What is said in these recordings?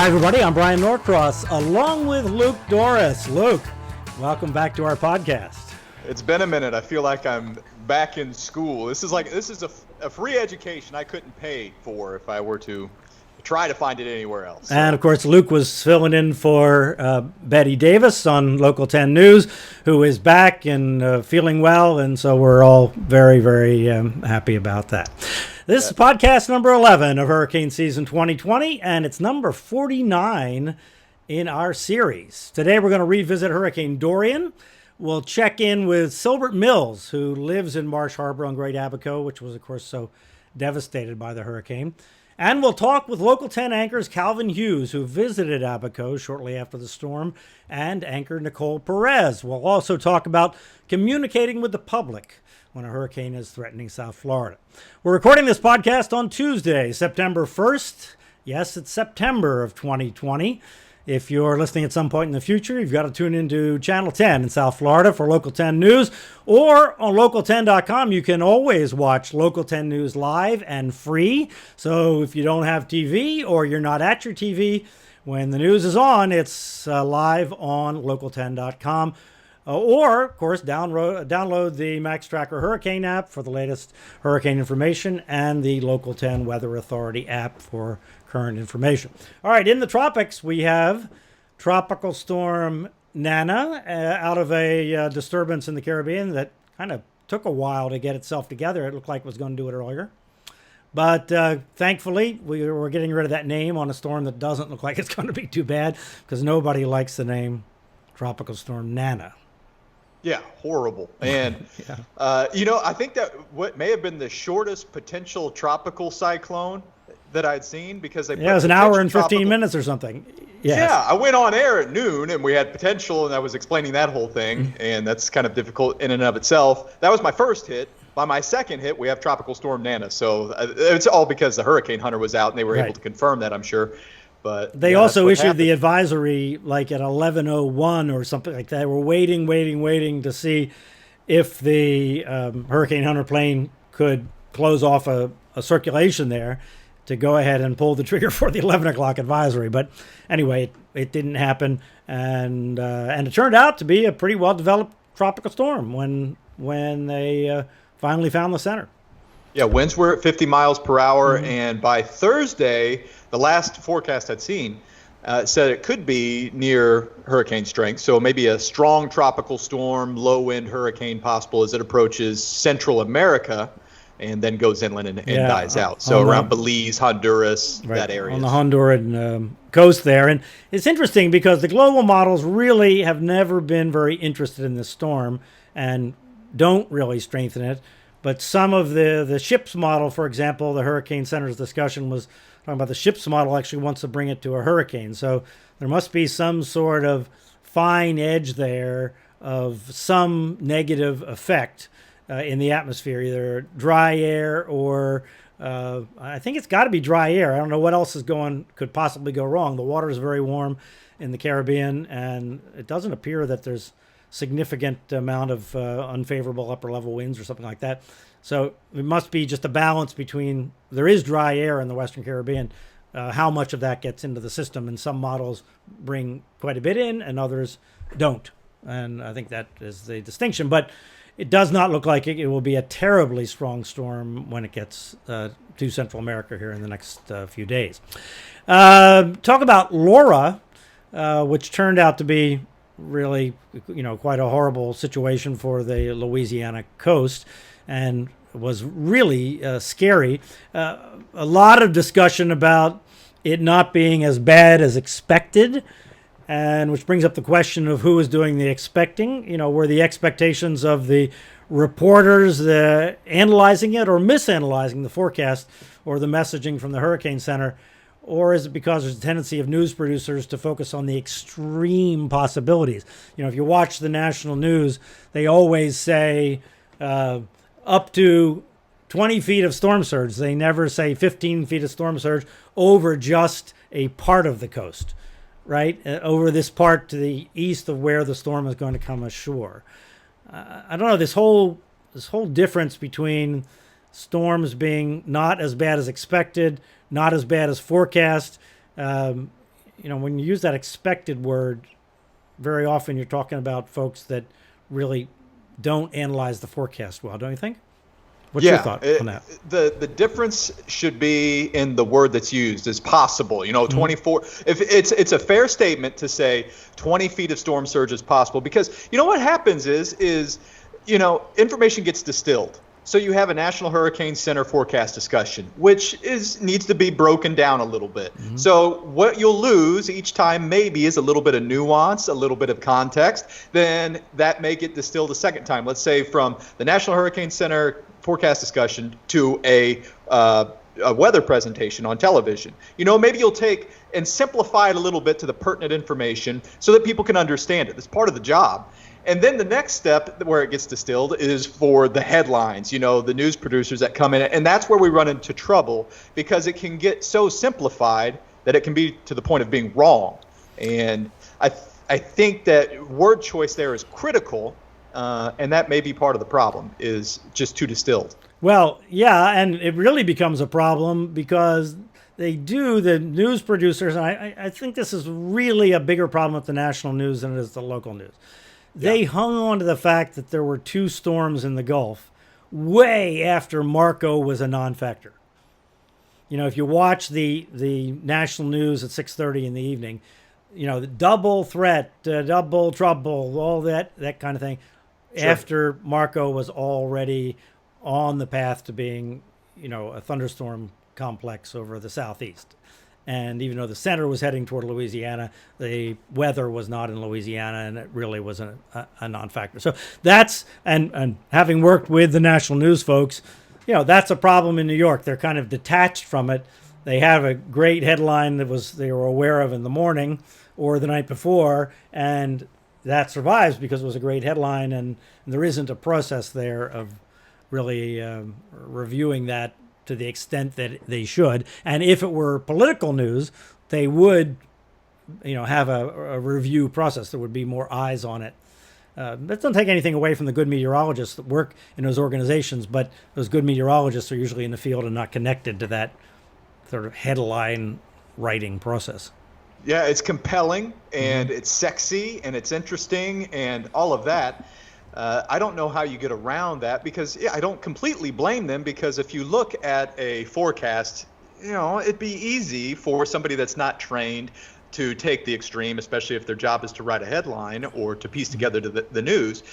Hi, everybody. I'm Bryan Norcross, along with Luke Dorris. Luke, welcome back to our podcast. It's been a minute. I feel like I'm back in school. This is a free education I couldn't pay for if I were to try to find it anywhere else. And, of course, Luke was filling in for Betty Davis on Local 10 News, who is back and feeling well, and so we're all very, very happy about that. This is podcast number 11 of Hurricane Season 2020, and it's number 49 in our series. Today we're going to revisit Hurricane Dorian. We'll check in with Silbert Mills, who lives in Marsh Harbor on Great Abaco, which was, of course, so devastated by the hurricane. And we'll talk with Local 10 anchors Calvin Hughes, who visited Abaco shortly after the storm, and anchor Nicole Perez. We'll also talk about communicating with the public when a hurricane is threatening South Florida. We're recording this podcast on Tuesday, September 1st. Yes, it's September of 2020. If you're listening at some point in the future, you've got to tune into Channel 10 in South Florida for Local 10 News, or on local10.com. You can always watch Local 10 News live and free. So if you don't have TV or you're not at your TV, when the news is on, it's live on local10.com. Or, of course, download the Max Tracker Hurricane app for the latest hurricane information and the Local 10 Weather Authority app for current information. All right, in the tropics, we have Tropical Storm Nana out of a disturbance in the Caribbean that kind of took a while to get itself together. It looked like it was going to do it earlier. But thankfully, we're getting rid of that name on a storm that doesn't look like it's going to be too bad, because nobody likes the name Tropical Storm Nana. Yeah, horrible. And, I think that what may have been the shortest potential tropical cyclone that I'd seen, because it was an hour and 15 minutes or something. Yes. Yeah, I went on air at noon, and we had potential, and I was explaining that whole thing, and that's kind of difficult in and of itself. That was my first hit. By my second hit, we have Tropical Storm Nana. So it's all because the hurricane hunter was out, and they were able to confirm that, I'm sure. But they also issued the advisory like at 11:01 or something like that. We're waiting to see if the Hurricane Hunter plane could close off a circulation there to go ahead and pull the trigger for the 11 o'clock advisory. But anyway, it didn't happen, and it turned out to be a pretty well-developed tropical storm when they finally found the center. Yeah, winds were at 50 miles per hour, and by Thursday, the last forecast I'd seen said it could be near hurricane strength, so maybe a strong tropical storm, low-wind hurricane possible as it approaches Central America and then goes inland and dies out. So around Belize, Honduras, that area. On the Honduran coast there. And it's interesting because the global models really have never been very interested in this storm and don't really strengthen it. But some of the ship's model, for example, the Hurricane Center's discussion was talking about the ship's model actually wants to bring it to a hurricane. So there must be some sort of fine edge there of some negative effect in the atmosphere, either dry air or I think it's got to be dry air. I don't know what else could possibly go wrong. The water is very warm in the Caribbean, and it doesn't appear that there's significant amount of unfavorable upper level winds or something like that. So it must be just a balance between, there is dry air in the Western Caribbean, how much of that gets into the system, and some models bring quite a bit in and others don't. And I think that is the distinction, but it does not look like it will be a terribly strong storm when it gets to Central America here in the next few days. Talk about Laura, which turned out to be really, quite a horrible situation for the Louisiana coast and was really scary. A lot of discussion about it not being as bad as expected, and which brings up the question of who is doing the expecting. Were the expectations of the reporters analyzing it or misanalyzing the forecast or the messaging from the Hurricane Center? Or is it because there's a tendency of news producers to focus on the extreme possibilities? If you watch the national news, they always say up to 20 feet of storm surge. They never say 15 feet of storm surge over just a part of the coast, right? Over this part to the east of where the storm is going to come ashore. I don't know, this whole difference between storms being not as bad as expected, not as bad as forecast, when you use that expected word, very often you're talking about folks that really don't analyze the forecast well, don't you think? What's your thought on that? The difference should be in the word that's used is possible. 24. If it's a fair statement to say 20 feet of storm surge is possible, because what happens is information gets distilled. So you have a National Hurricane Center forecast discussion, which needs to be broken down a little bit. Mm-hmm. So what you'll lose each time maybe is a little bit of nuance, a little bit of context. Then that may get distilled a second time. Let's say from the National Hurricane Center forecast discussion to a weather presentation on television. Maybe you'll take and simplify it a little bit to the pertinent information so that people can understand it. That's part of the job. And then the next step where it gets distilled is for the headlines, the news producers that come in. And that's where we run into trouble, because it can get so simplified that it can be to the point of being wrong. And I think that word choice there is critical, and that may be part of the problem, is just too distilled. Well, yeah, and it really becomes a problem because the news producers, and I think this is really a bigger problem with the national news than it is the local news. They hung on to the fact that there were 2 storms in the Gulf way after Marco was a non-factor. If you watch the national news at 6:30 in the evening, the double threat, double trouble, all that kind of thing, sure, after Marco was already on the path to being, a thunderstorm complex over the southeast. And even though the center was heading toward Louisiana, the weather was not in Louisiana, and it really was a non-factor. So that's, and having worked with the national news folks, that's a problem in New York. They're kind of detached from it. They have a great headline they were aware of in the morning or the night before, and that survives because it was a great headline, and there isn't a process there of really reviewing that to the extent that they should. And if it were political news, they would, have a review process. There would be more eyes on it. That doesn't take anything away from the good meteorologists that work in those organizations, but those good meteorologists are usually in the field and not connected to that sort of headline writing process. Yeah, it's compelling, and it's sexy, and it's interesting, and all of that. I don't know how you get around that, because I don't completely blame them, because if you look at a forecast, it'd be easy for somebody that's not trained to take the extreme, especially if their job is to write a headline or to piece together the news.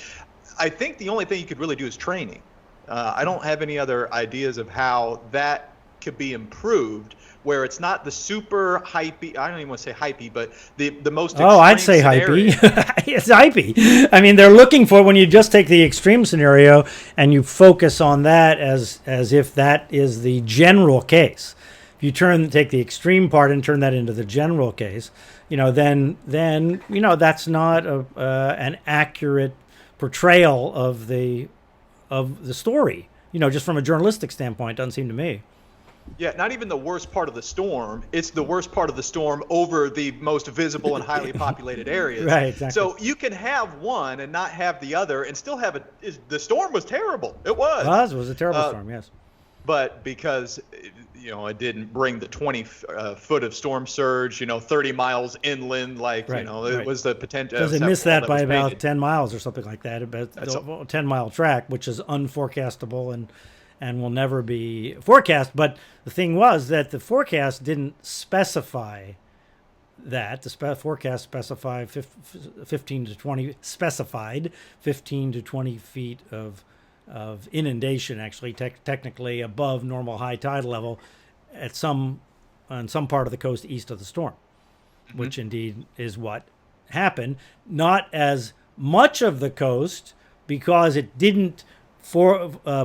I think the only thing you could really do is training. I don't have any other ideas of how that could be improved, where it's not the super hypey, I don't even want to say hypey, but the most extreme I'd say scenario. Hypey. It's hypey. I mean, they're looking for, when you just take the extreme scenario and you focus on that as if that is the general case. If you take the extreme part and turn that into the general case, then that's not an accurate portrayal of the story. Just from a journalistic standpoint, doesn't seem to me. Yeah, not even the worst part of the storm. It's the worst part of the storm over the most visible and highly populated areas. Right, exactly. So you can have one and not have the other and still have the storm was terrible. It was. It was a terrible storm, yes. But because, it didn't bring the 20 foot of storm surge, 30 miles inland, like, right, it was the potential. Because they missed that by about 10 miles or something like that. About a 10-mile track, which is unforecastable and will never be forecast. But the thing was that the forecast didn't specify that. The forecast specified 15 to 20 feet of inundation, actually technically above normal high tide level on some part of the coast east of the storm, which indeed is what happened. Not as much of the coast, because it didn't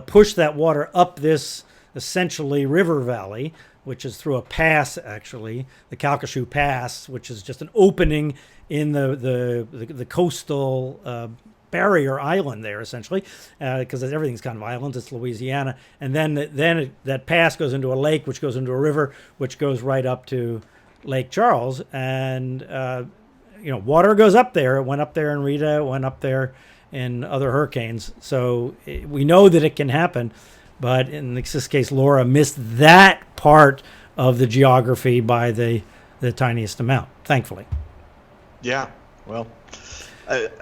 push that water up this essentially river valley, which is through a pass, actually, the Calcasieu Pass, which is just an opening in the coastal barrier island there, essentially, because everything's kind of islands. It's Louisiana, and then that pass goes into a lake, which goes into a river, which goes right up to Lake Charles, and water goes up there. It went up there in Rita. It went up there in other hurricanes. So we know that it can happen, but in this case, Laura missed that part of the geography by the the tiniest amount, thankfully. Yeah. Well,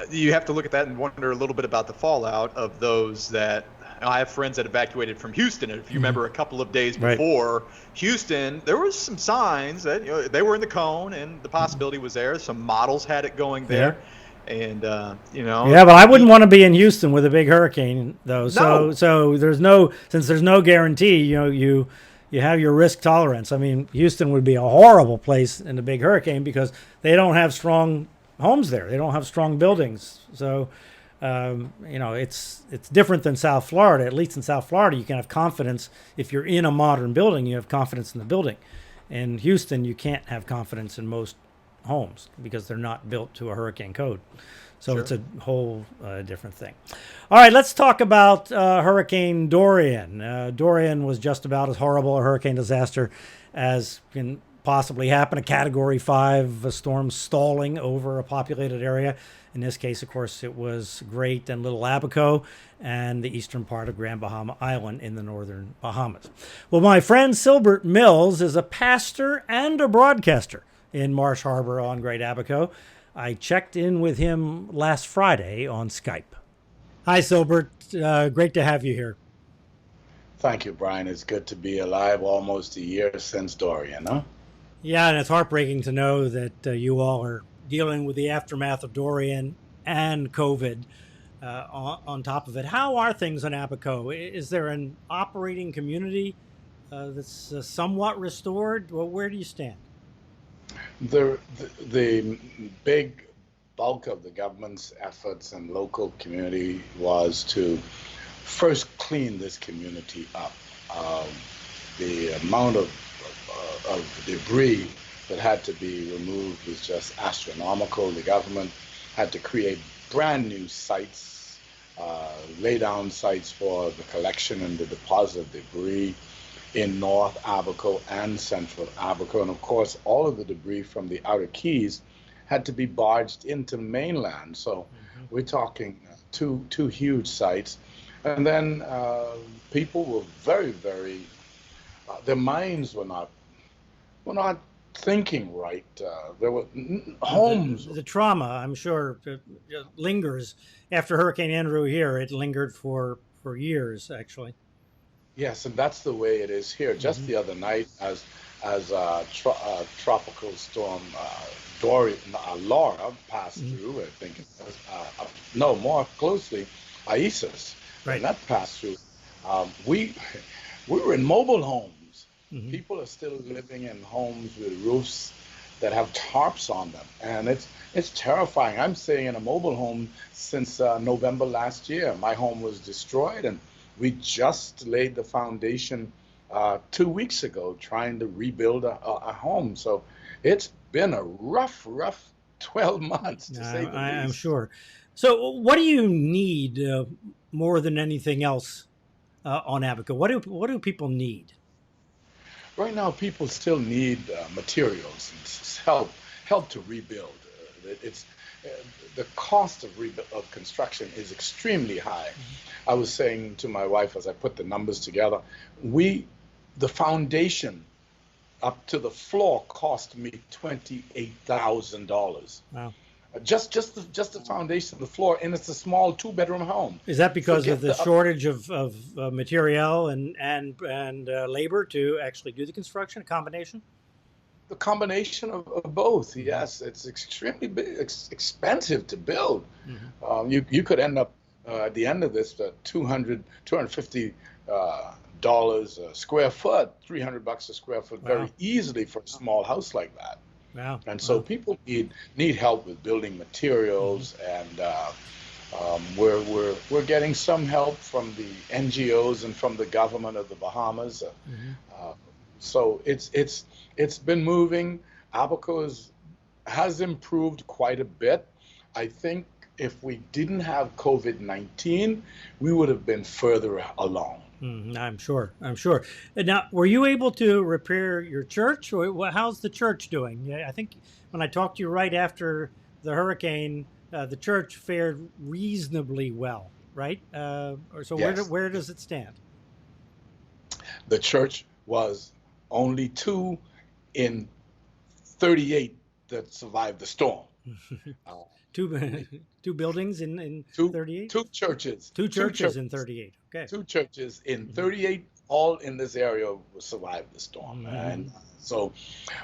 you have to look at that and wonder a little bit about the fallout of those that. I have friends that evacuated from Houston, and if you remember, a couple of days Right. before Houston, there was some signs that they were in the cone, and the possibility was there. Some models had it going there, and Yeah, but I wouldn't want to be in Houston with a big hurricane, though. No. So there's no guarantee. You have your risk tolerance. I mean, Houston would be a horrible place in a big hurricane because they don't have strong homes there. They don't have strong buildings. So, it's different than South Florida. At least in South Florida, you can have confidence. If you're in a modern building, you have confidence in the building. In Houston, you can't have confidence in most homes because they're not built to a hurricane code. So Sure. it's a whole different thing. All right, let's talk about Hurricane Dorian. Dorian was just about as horrible a hurricane disaster as can possibly happen. A Category 5 storm stalling over a populated area. In this case, of course, it was Great and Little Abaco and the eastern part of Grand Bahama Island in the northern Bahamas. Well, my friend Silbert Mills is a pastor and a broadcaster in Marsh Harbor on Great Abaco. I checked in with him last Friday on Skype. Hi, Silbert. Great to have you here. Thank you, Brian. It's good to be alive almost a year since Dorian, huh? Yeah, and it's heartbreaking to know that you all are dealing with the aftermath of Dorian and COVID on top of it. How are things in Abaco? Is there an operating community that's somewhat restored? Well, where do you stand? The big bulk of the government's efforts and local community was to first clean this community up. The amount of debris that had to be removed was just astronomical. The government had to create brand new sites, lay down sites for the collection and the deposit of debris in North Abaco and Central Abaco. And of course, all of the debris from the outer keys had to be barged into mainland. So we're talking two huge sites. And then people were very, very, their minds were not thinking right. There were homes. The trauma, I'm sure, lingers. After Hurricane Andrew here, it lingered for years, actually. Yes, and that's the way it is here. Just the other night, as tropical storm Laura passed through, I think it was, no, more closely, Isis, Right. and that passed through. We were in mobile homes. People are still living in homes with roofs that have tarps on them, and it's terrifying. I'm staying in a mobile home since November last year. My home was destroyed, and we just laid the foundation 2 weeks ago, trying to rebuild a home. So it's been a rough 12 months, to say the least. I'm sure. So what do you need more than anything else on Abaco? What do people need? Right now, people still need materials and help to rebuild. It's the cost of construction is extremely high. I was saying to my wife as I put the numbers together, the foundation up to the floor cost me $28,000. Wow. Just the foundation of the floor, and it's a small 2-bedroom home. Is that because of the shortage of material and labor to actually do the construction? A combination? The combination of both, yes. It's extremely expensive to build. You could end up at the end of this at $250 a square foot, $300 a square foot, very easily for a small house like that. Wow. And so people need help with building materials, and we're getting some help from the NGOs and from the government of the Bahamas. So it's been moving. Abaco has improved quite a bit. I think if we didn't have COVID-19, we would have been further along. I'm sure. Now, were you able to repair your church, or how's the church doing? I think when I talked to you right after the hurricane, the church fared reasonably well, right? Yes. Where does it stand? The church was only 2 in 38 that survived the storm. Two buildings in Two 38? two churches. Two churches in 38. Okay. Two churches in 38, all in this area, survived the storm. And so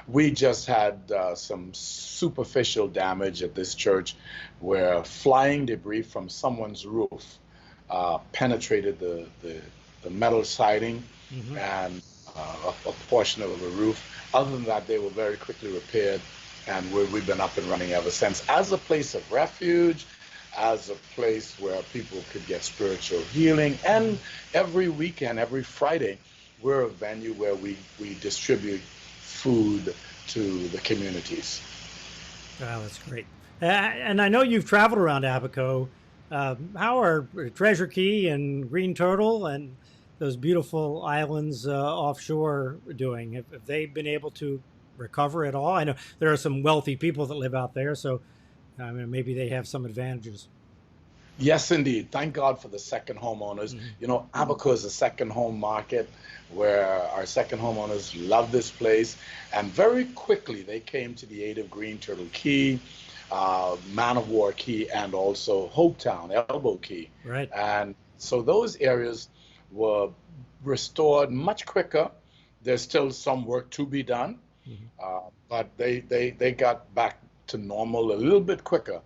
we just had some superficial damage at this church where flying debris from someone's roof penetrated the metal siding and a portion of the roof. Other than that, they were very quickly repaired, and we've been up and running ever since as a place of refuge, as a place where people could get spiritual healing. And every weekend, every Friday, we're a venue where we distribute food to the communities. Wow, that's great. And I know you've traveled around Abaco. How are Treasure Key and Green Turtle and those beautiful islands offshore doing? Have they been able to recover at all? I know there are some wealthy people that live out there, so I mean, maybe they have some advantages. Yes, indeed. Thank God for the second homeowners. You know, Abaco is a second home market where our second homeowners love this place. And very quickly, they came to the aid of Green Turtle Key, Man of War Key, and also Hopetown, Elbow Key. Right. And so those areas were restored much quicker. There's still some work to be done, but they got back to normal a little bit quicker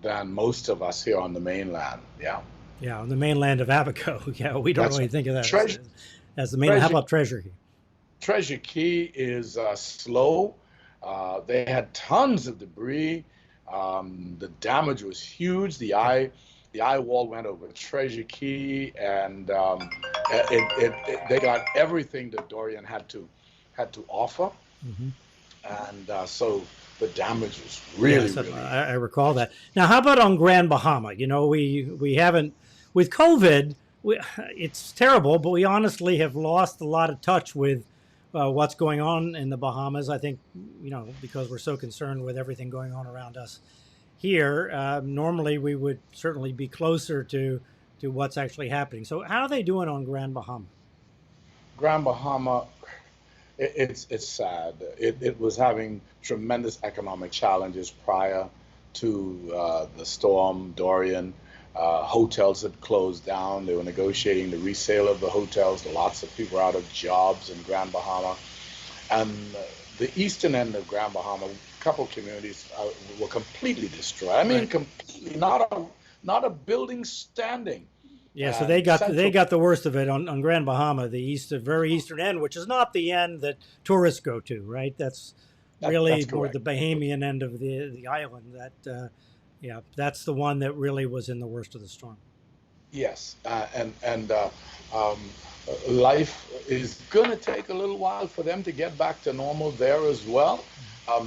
than most of us here on the mainland. Yeah. Yeah, on the mainland of Abaco. Yeah, we don't really think of that as the mainland. How about Treasure Key? Treasure Key is slow. They had tons of debris. The damage was huge. The eye wall went over Treasure Key, and they got everything that Dorian had to offer. And so the damage was really. I recall that. Now, how about on Grand Bahama? You know, we haven't, with COVID, it's terrible, but we honestly have lost a lot of touch with what's going on in the Bahamas. I think, you know, because we're so concerned with everything going on around us here. Normally, we would certainly be closer to what's actually happening. So how are they doing on Grand Bahama? Grand Bahama, it's sad. It was having tremendous economic challenges prior to the storm Dorian. Hotels had closed down. They were negotiating the resale of the hotels. Lots of people were out of jobs in Grand Bahama. And the eastern end of Grand Bahama, a couple communities were completely destroyed. I mean, completely, not a building standing. Yeah, so they got the worst of it on Grand Bahama, the very eastern end, which is not the end that tourists go to, right? That's really more the Bahamian end of the island. That's the one that really was in the worst of the storm. Yes, and life is going to take a little while for them to get back to normal there as well.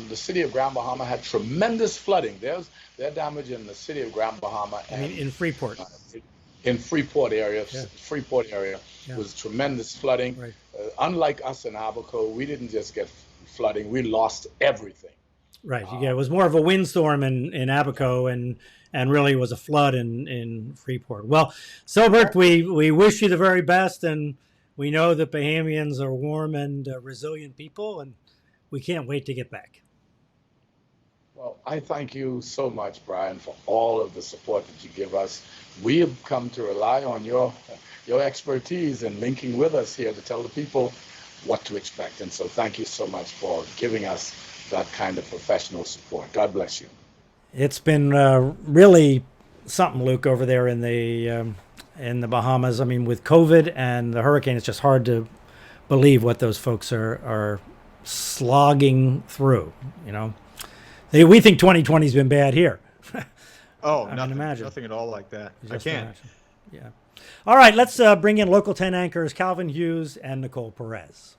The city of Grand Bahama had tremendous flooding. There's damage in the city of Grand Bahama. And in Freeport. In Freeport area, was tremendous flooding. Right. Unlike us in Abaco, we didn't just get flooding; we lost everything. Right. Yeah, it was more of a windstorm in Abaco, and really was a flood in Freeport. Well, Silbert, we wish you the very best, and we know that Bahamians are warm and resilient people, and we can't wait to get back. Well, I thank you so much, Bryan, for all of the support that you give us. We have come to rely on your expertise in linking with us here to tell the people what to expect. And so thank you so much for giving us that kind of professional support. God bless you. It's been really something, Luke, over there in the Bahamas. I mean, with COVID and the hurricane, it's just hard to believe what those folks are slogging through, you know. We think 2020's been bad here. Nothing at all like that. I can't. Yeah. All right, let's bring in Local 10 anchors Calvin Hughes and Nicole Perez.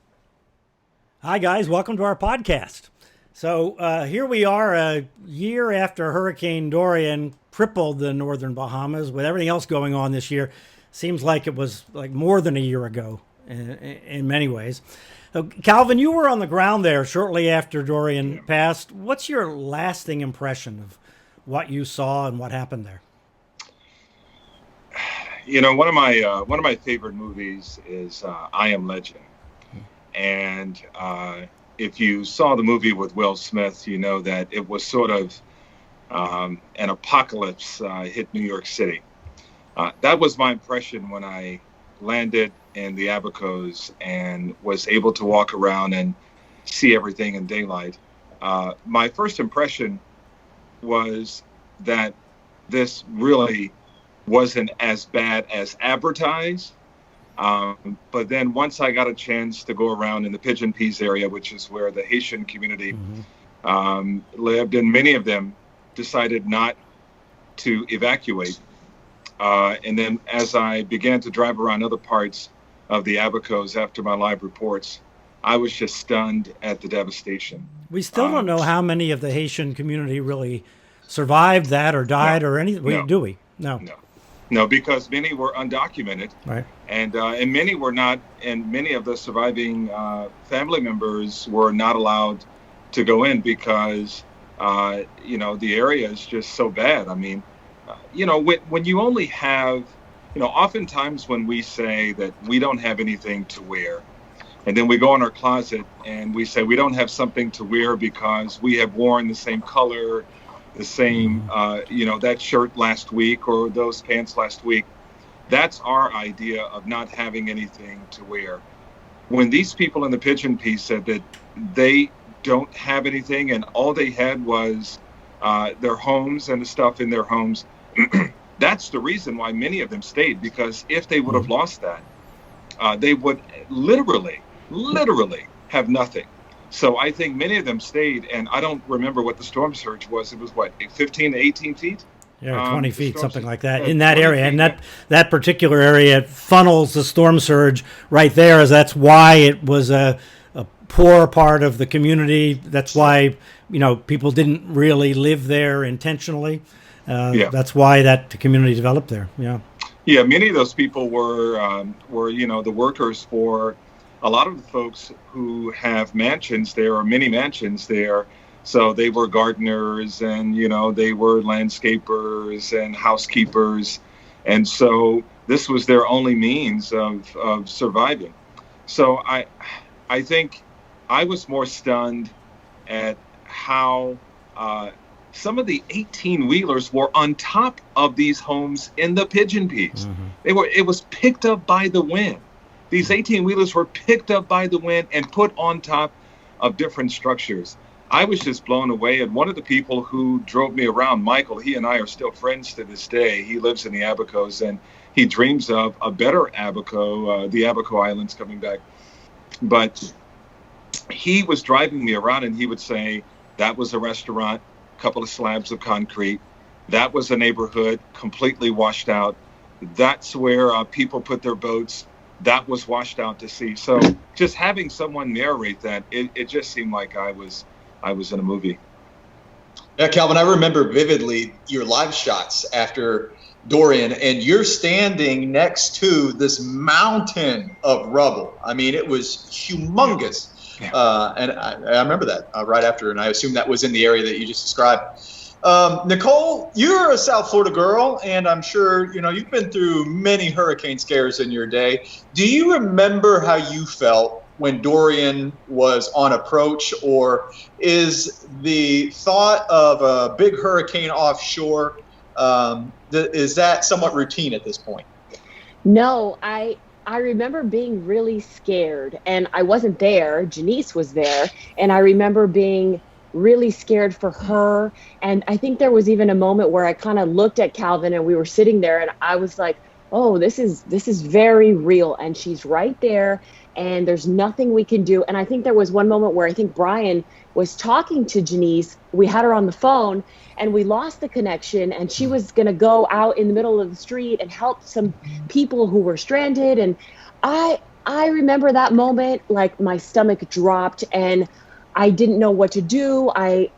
Hi, guys. Welcome to our podcast. So here we are a year after Hurricane Dorian crippled the northern Bahamas. With everything else going on this year, seems like it was like more than a year ago in many ways. So, Calvin, you were on the ground there shortly after Dorian passed. What's your lasting impression of what you saw and what happened there? You know, one of my favorite movies is I Am Legend, and if you saw the movie with Will Smith, you know that it was sort of an apocalypse hit New York City. That was my impression when I landed in the Abacos and was able to walk around and see everything in daylight. My first impression was that this really wasn't as bad as advertised. But then once I got a chance to go around in the Pigeon Peas area, which is where the Haitian community lived, and many of them decided not to evacuate. And then as I began to drive around other parts of the Abacos after my live reports, I was just stunned at the devastation. We still don't know how many of the Haitian community really survived that or died or anything, do we? No, because many were undocumented, right? And many were not, and many of the surviving family members were not allowed to go in because, the area is just so bad. I mean, when you only have, oftentimes when we say that we don't have anything to wear, and then we go in our closet and we say we don't have something to wear because we have worn the same color, the same, that shirt last week or those pants last week. That's our idea of not having anything to wear. When these people in the Pigeon Peas said that they don't have anything and all they had was their homes and the stuff in their homes, that's the reason why many of them stayed, because if they would have lost that, they would literally have nothing. So I think many of them stayed, and I don't remember what the storm surge was. It was 15 to 18 feet? Yeah, 20 feet, something like that, in that area. And that particular area funnels the storm surge right there, as that's why it was a poor part of the community. That's why, people didn't really live there intentionally. That's why that community developed there. Yeah, many of those people were the workers for a lot of the folks who have mansions there, or many mansions there. So they were gardeners and, they were landscapers and housekeepers. And so this was their only means of surviving. So I think I was more stunned at how some of the 18-wheelers were on top of these homes in the Pigeon Peas. It was picked up by the wind. These 18-wheelers were picked up by the wind and put on top of different structures. I was just blown away. And one of the people who drove me around, Michael, he and I are still friends to this day. He lives in the Abacos, and he dreams of a better Abaco, the Abaco Islands coming back. But he was driving me around, and he would say, that was a restaurant, a couple of slabs of concrete. That was a neighborhood completely washed out. That's where people put their boats. That was washed out to sea. So just having someone narrate that, it just seemed like I was in a movie. Yeah, Calvin, I remember vividly your live shots after Dorian, and you're standing next to this mountain of rubble. I mean, it was humongous. Yeah. And I remember that right after, and I assume that was in the area that you just described. Nicole, you're a South Florida girl, and I'm sure, you've been through many hurricane scares in your day. Do you remember how you felt when Dorian was on approach, or is the thought of a big hurricane offshore, is that somewhat routine at this point? No, I remember being really scared, and I wasn't there. Janice was there, and I remember being really scared for her. And I think there was even a moment where I kind of looked at Calvin, and we were sitting there, and I was like, oh, this is very real, and she's right there, and there's nothing we can do. And I think there was one moment where I think Bryan was talking to Janice. We had her on the phone, and we lost the connection, and she was going to go out in the middle of the street and help some people who were stranded. And I remember that moment, like my stomach dropped, and I didn't know what to do. I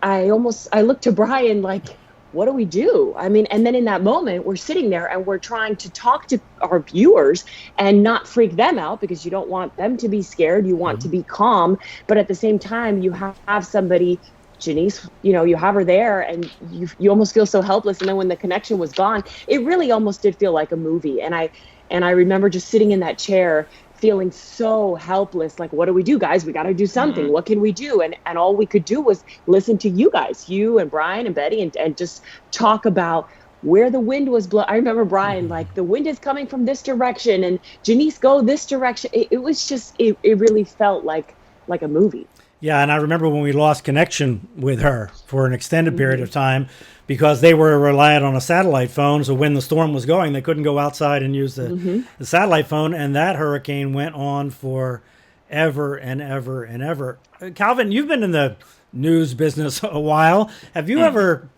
looked to Bryan like, what do we do? I mean, and then in that moment, we're sitting there and we're trying to talk to our viewers and not freak them out, because you don't want them to be scared. You want to be calm. But at the same time, you have somebody, Janice, you have her there, and you almost feel so helpless. And then when the connection was gone, it really almost did feel like a movie. And I remember just sitting in that chair feeling so helpless. Like, what do we do, guys? We got to do something. What can we do? And all we could do was listen to you guys, you and Bryan and Betty, and just talk about where the wind was blowing. I remember Bryan, like, the wind is coming from this direction, and Janice, go this direction. It was just, it really felt like a movie. Yeah, and I remember when we lost connection with her for an extended period of time because they were reliant on a satellite phone. So when the storm was going, they couldn't go outside and use the satellite phone. And that hurricane went on for ever and ever and ever. Calvin, you've been in the news business a while. Have you ever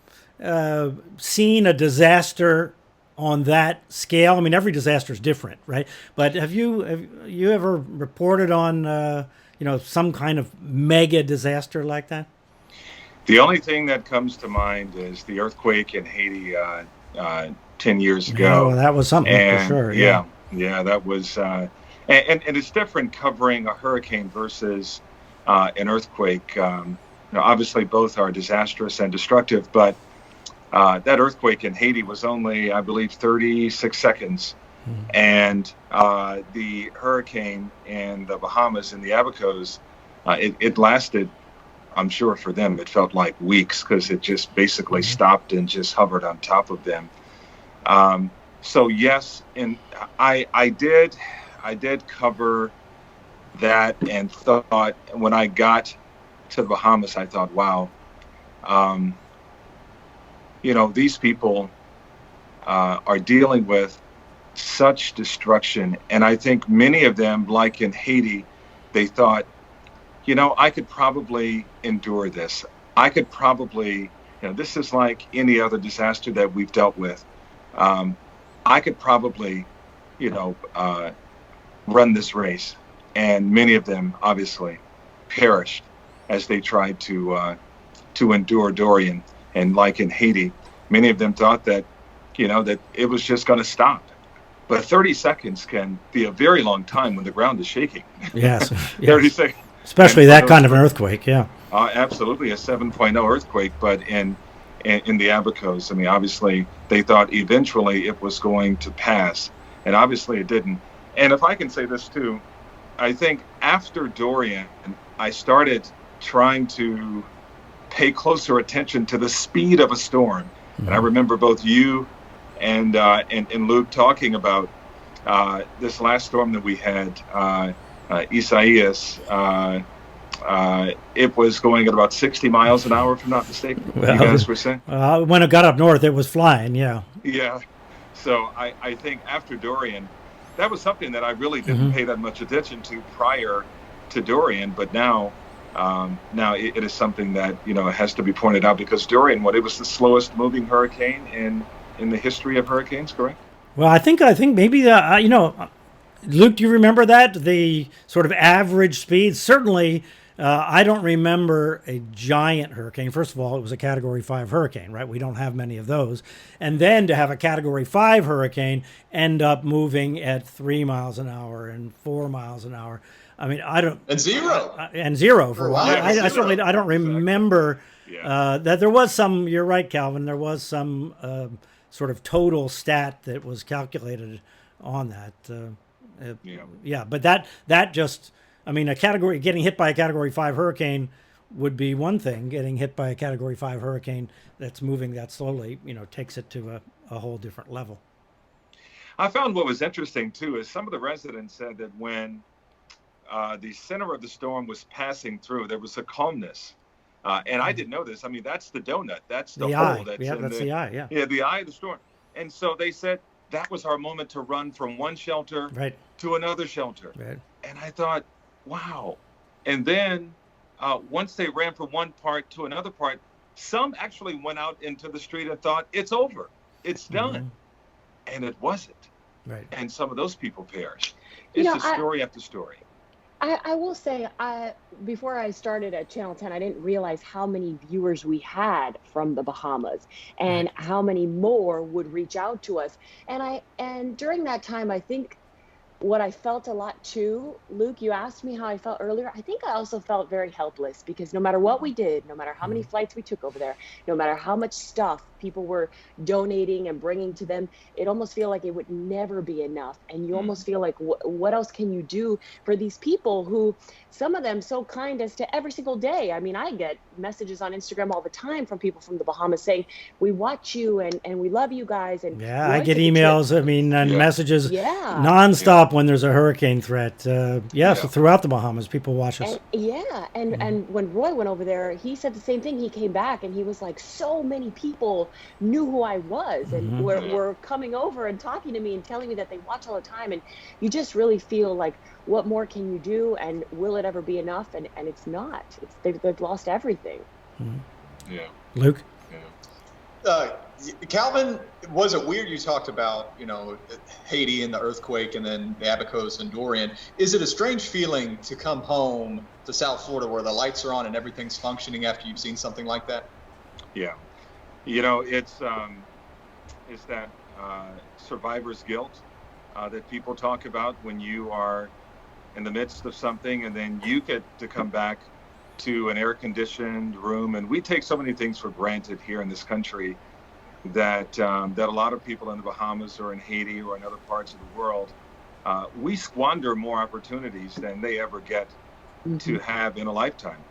seen a disaster on that scale? I mean, every disaster is different, right? But have you ever reported on some kind of mega disaster like that? The only thing that comes to mind is the earthquake in Haiti 10 years ago. Oh, that was something for sure. Yeah, that was, and it's different covering a hurricane versus an earthquake. Obviously, both are disastrous and destructive, but that earthquake in Haiti was only, I believe, 36 seconds. And the hurricane in the Bahamas, in the Abacos, it lasted, I'm sure for them, it felt like weeks because it just basically stopped and just hovered on top of them. So yes, and I did cover that and thought when I got to the Bahamas, I thought, wow, these people are dealing with such destruction. And I think many of them, like in Haiti, they thought, I could probably endure this. I could probably, this is like any other disaster that we've dealt with. I could probably, run this race. And many of them obviously perished as they tried to endure Dorian. And like in Haiti, many of them thought that, that it was just going to stop. But 30 seconds can be a very long time when the ground is shaking. Yes. 30 seconds. Especially that kind of an earthquake, yeah. Absolutely, a 7.0 earthquake. But in the Abacos, I mean, obviously, they thought eventually it was going to pass. And obviously it didn't. And if I can say this too, I think after Dorian, I started trying to pay closer attention to the speed of a storm. And I remember both you and Luke talking about this last storm that we had, Isaias. It was going at about 60 miles an hour, if I'm not mistaken. Well, you guys were saying? When it got up north, it was flying, yeah. Yeah. So I think after Dorian, that was something that I really didn't pay that much attention to prior to Dorian, but now it is something that has to be pointed out because Dorian, it was the slowest moving hurricane in the history of hurricanes, correct? Well, I think maybe Luke, do you remember that? The sort of average speed? Certainly, I don't remember a giant hurricane. First of all, it was a Category 5 hurricane, right? We don't have many of those. And then to have a Category 5 hurricane end up moving at 3 miles an hour and 4 miles an hour. I mean, I don't... And zero. And zero for a while. Yeah, I certainly I don't remember that there was some... You're right, Calvin. There was some sort of total stat that was calculated on that. But that just... I mean, getting hit by a Category 5 hurricane would be one thing. Getting hit by a Category 5 hurricane that's moving that slowly, takes it to a whole different level. I found what was interesting, too, is some of the residents said that when the center of the storm was passing through, there was a calmness. And I didn't know this. I mean, that's the donut. That's the hole. Eye. That's the eye, yeah. Yeah, the eye of the storm. And so they said that was our moment to run from one shelter to another shelter. Right. And I thought, wow. And then once they ran from one part to another part, some actually went out into the street and thought, it's over. It's done. And it wasn't. Right. And some of those people perished. It's just story after story. I will say, before I started at Channel 10, I didn't realize how many viewers we had from the Bahamas and how many more would reach out to us. And during that time, I think what I felt a lot too, Luke, you asked me how I felt earlier. I think I also felt very helpless because no matter what we did, no matter how many flights we took over there, no matter how much stuff people were donating and bringing to them, it almost feel like it would never be enough. And you almost feel like, what else can you do for these people who, some of them so kind as to every single day. I mean, I get messages on Instagram all the time from people from the Bahamas saying, we watch you and we love you guys. And yeah, I get emails, I mean, and messages yeah. nonstop when there's a hurricane threat. So throughout the Bahamas, people watch us. And when Roy went over there, he said the same thing. He came back and he was like, so many people knew who I was and were coming over and talking to me and telling me that they watch all the time. And you just really feel like, what more can you do? And will it ever be enough? And it's not. They've lost everything. Yeah. Luke? Calvin, was it weird you talked about, Haiti and the earthquake and then the Abacos and Dorian? Is it a strange feeling to come home to South Florida where the lights are on and everything's functioning after you've seen something like that? Yeah. It's that survivor's guilt that people talk about when you are in the midst of something and then you get to come back to an air-conditioned room. And we take so many things for granted here in this country that a lot of people in the Bahamas or in Haiti or in other parts of the world, we squander more opportunities than they ever get to have in a lifetime.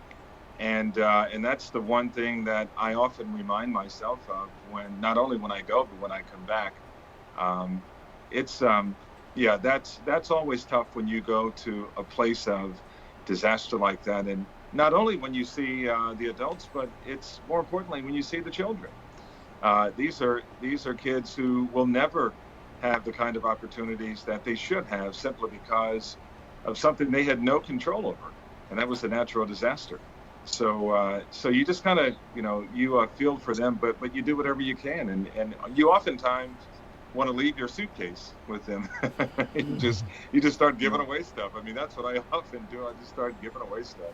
And that's the one thing that I often remind myself of when, not only when I go, but when I come back. That's always tough when you go to a place of disaster like that. And not only when you see the adults, but it's more importantly when you see the children. These are kids who will never have the kind of opportunities that they should have simply because of something they had no control over, and that was a natural disaster. So you just kind of you feel for them, but you do whatever you can, and you oftentimes want to leave your suitcase with them. you just start giving away stuff. I mean, that's what I often do. I just start giving away stuff.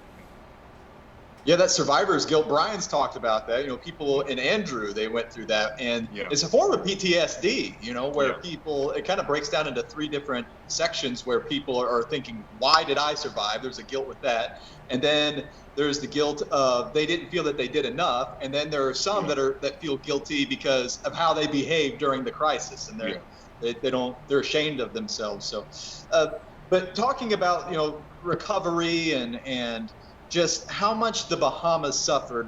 Yeah, that survivor's guilt. Brian's talked about that. People in Andrew, they went through that, and it's a form of PTSD. Where people, it kind of breaks down into three different sections where people are thinking, "Why did I survive?" There's a guilt with that, and then there's the guilt of they didn't feel that they did enough, and then there are some that feel guilty because of how they behaved during the crisis, and they're ashamed of themselves. So, but talking about recovery and just how much the Bahamas suffered.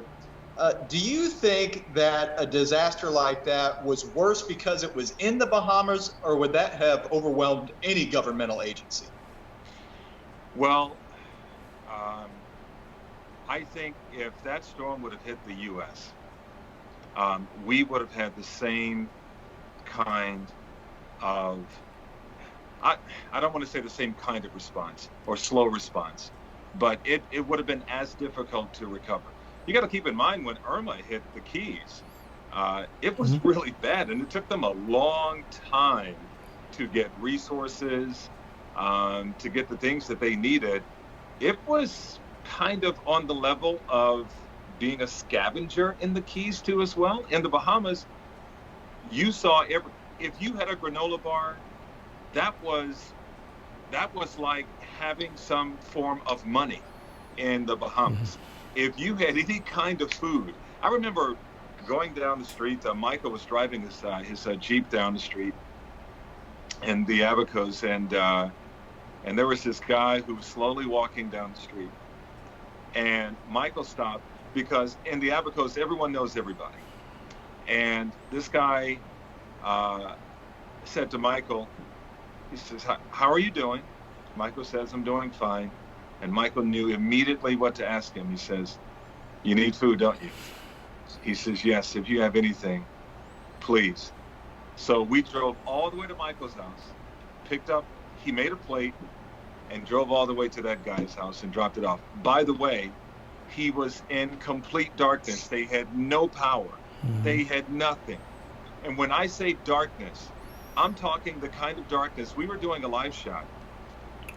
Do you think that a disaster like that was worse because it was in the Bahamas, or would that have overwhelmed any governmental agency? Well, I think if that storm would have hit the U.S., we would have had the same kind of, I don't want to say the same kind of response or slow response, but it would have been as difficult to recover. You got to keep in mind when Irma hit the Keys, it was really bad, and it took them a long time to get resources, to get the things that they needed. It was kind of on the level of being a scavenger in the Keys too as well. In the Bahamas, you saw if you had a granola bar, that was like having some form of money in the Bahamas. If you had any kind of food, I remember going down the street. Michael was driving his Jeep down the street in the Abacos, and there was this guy who was slowly walking down the street. And Michael stopped because in the Abacos, everyone knows everybody. And this guy said to Michael, he says, "How are you doing?" Michael says, "I'm doing fine." And Michael knew immediately what to ask him. He says, "You need food, don't you?" He says, "Yes, if you have anything, please." So we drove all the way to Michael's house, picked up, he made a plate, and drove all the way to that guy's house and dropped it off. By the way, he was in complete darkness. They had no power. They had nothing. And when I say darkness, I'm talking the kind of darkness. We were doing a live shot.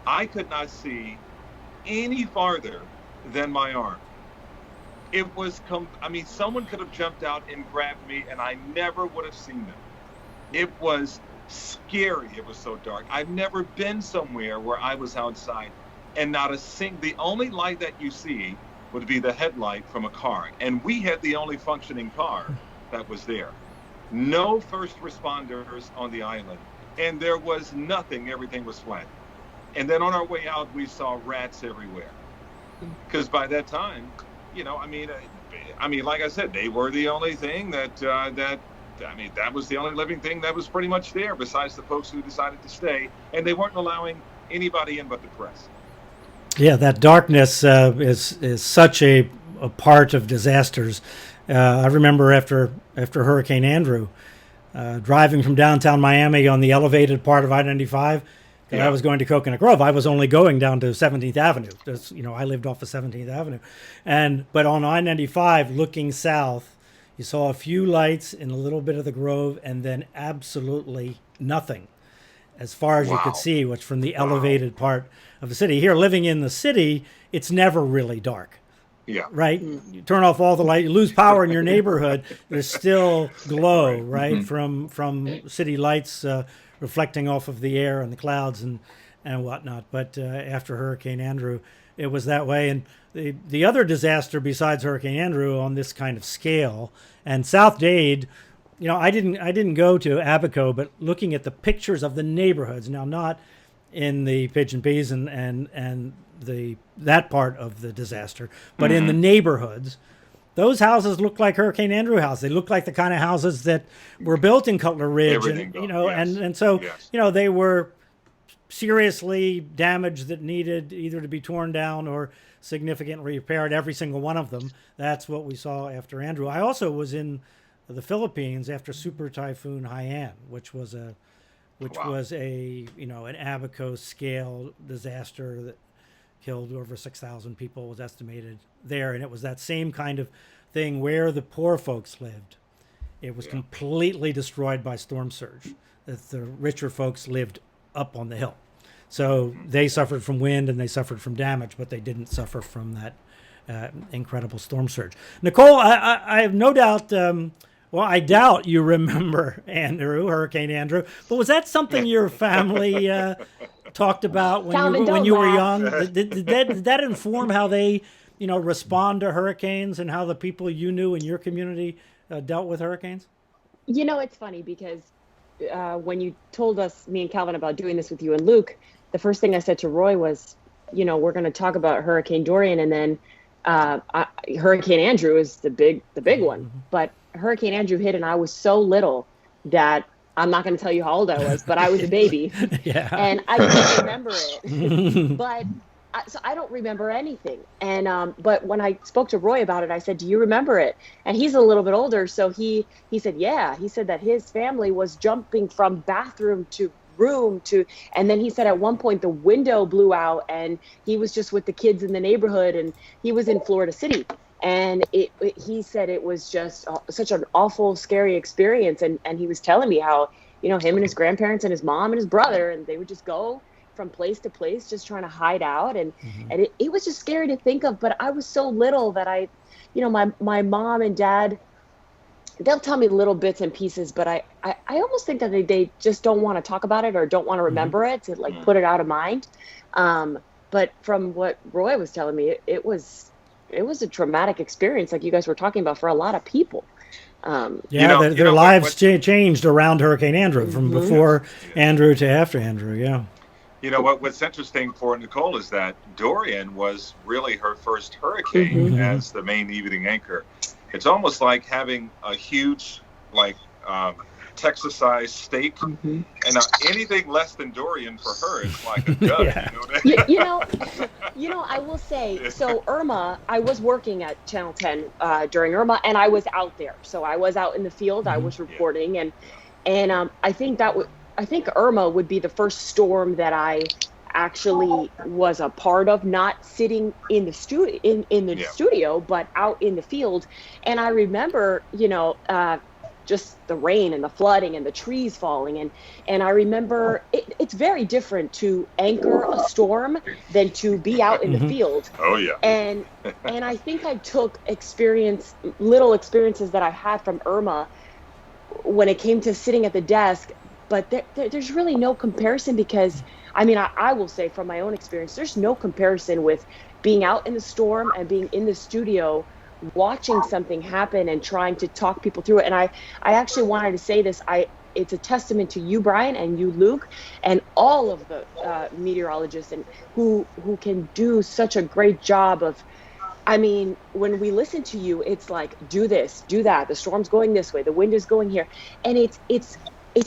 I could not see any farther than my arm. It was, someone could have jumped out and grabbed me and I never would have seen them. It was scary. It was so dark. I've never been somewhere where I was outside and not the only light that you see would be the headlight from a car. And we had the only functioning car that was there. no first responders on the island, and there was nothing. Everything was flat. And then on our way out, we saw rats everywhere. Because by that time, like I said, they were the only thing that was the only living thing that was pretty much there, besides the folks who decided to stay, and they weren't allowing anybody in but the press. Yeah, that darkness is such a part of disasters. I remember after Hurricane Andrew, driving from downtown Miami on the elevated part of I-95. I was going to Coconut Grove. I was only going down to 17th Avenue. I lived off of 17th Avenue. But on I-95, looking south, you saw a few lights in a little bit of the Grove, and then absolutely nothing as far as you could see, which from the elevated part of the city. Here, living in the city, it's never really dark. Yeah. Right? You turn off all the light, you lose power in your neighborhood, there's still glow, right? From city lights reflecting off of the air and the clouds and whatnot. But after Hurricane Andrew, it was that way. And the other disaster besides Hurricane Andrew on this kind of scale, and South Dade, I didn't go to Abaco, but looking at the pictures of the neighborhoods, now not in the Pigeon Peas and that part of the disaster, but in the neighborhoods, those houses look like Hurricane Andrew houses. They look like the kind of houses that were built in Cutler Ridge, so they were seriously damaged that needed either to be torn down or significantly repaired. Every single one of them. That's what we saw after Andrew. I also was in the Philippines after Super Typhoon Haiyan, which was an Abaco scale disaster that killed over 6,000 people, was estimated there. And it was that same kind of thing where the poor folks lived. It was completely destroyed by storm surge. The richer folks lived up on the hill. So they suffered from wind and they suffered from damage, but they didn't suffer from that incredible storm surge. Nicole, I have no doubt, I doubt you remember Hurricane Andrew, but was that something your family talked about when you were young? Did that inform how they, respond to hurricanes and how the people you knew in your community dealt with hurricanes? It's funny because when you told us, me and Calvin, about doing this with you and Luke, the first thing I said to Roy was, we're going to talk about Hurricane Dorian, and then Hurricane Andrew is the big one. But Hurricane Andrew hit, and I was so little that I'm not going to tell you how old I was, but I was a baby. And I can't remember it. But so I don't remember anything. And but when I spoke to Roy about it, I said, "Do you remember it?" And he's a little bit older, so he said, "Yeah." He said that his family was jumping from bathroom to room and then he said at one point the window blew out, and he was just with the kids in the neighborhood, and he was in Florida City. And he said it was just such an awful, scary experience. And he was telling me how, him and his grandparents and his mom and his brother, and they would just go from place to place, just trying to hide out. And it was just scary to think of. But I was so little that my mom and dad, they'll tell me little bits and pieces, but I almost think that they just don't want to talk about it or don't want to remember it, to put it out of mind. But from what Roy was telling me, it was a traumatic experience, like you guys were talking about, for a lot of people. Their lives changed around Hurricane Andrew, from before Andrew to after Andrew. Yeah. What's interesting for Nicole is that Dorian was really her first hurricane as the main evening anchor. It's almost like having a huge, Texas-sized steak, and anything less than Dorian for her is like a dud. I will say, so Irma, I was working at Channel 10 during Irma, and I was out there. So I was out in the field, I was reporting, and I think Irma would be the first storm that I actually was a part of, not sitting in the studio, but out in the field. And I remember, just the rain and the flooding and the trees falling. And I remember it's very different to anchor a storm than to be out in the field. Oh, yeah. And I think I took little experiences that I had from Irma when it came to sitting at the desk. But there's really no comparison, because, I will say from my own experience, there's no comparison with being out in the storm and being in the studio watching something happen and trying to talk people through it. And I actually wanted to say this. It's a testament to you, Bryan, and you, Luke, and all of the meteorologists and who can do such a great job of. I mean, when we listen to you, it's like, do this, do that. The storm's going this way. The wind is going here. And it's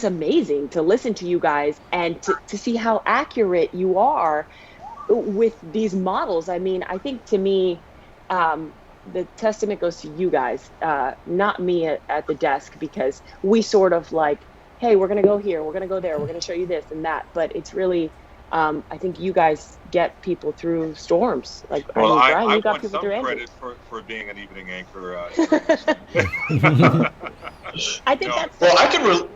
amazing to listen to you guys and to see how accurate you are with these models. I mean, I think to me, the testament goes to you guys, not me at the desk, because we sort of like, hey, we're going to go here, we're going to go there, we're going to show you this and that. But it's really, I think you guys get people through storms. Like, well, Bryan, I you got want people some through credit for being an evening anchor. I think that's. Well, I can.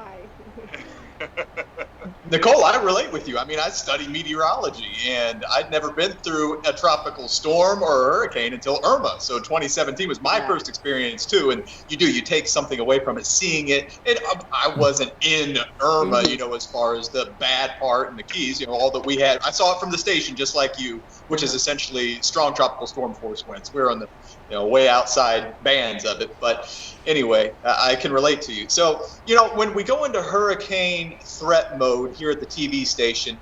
Nicole, I relate with you. I mean, I study meteorology, and I'd never been through a tropical storm or a hurricane until Irma. So 2017 was my first experience, too. And you take something away from it, seeing it. And I wasn't in Irma, as far as the bad part and the Keys, all that we had. I saw it from the station, just like you, which is essentially strong tropical storm force winds. We're on the way outside bands of it. But anyway, I can relate to you. So, when we go into hurricane threat mode here at the TV station,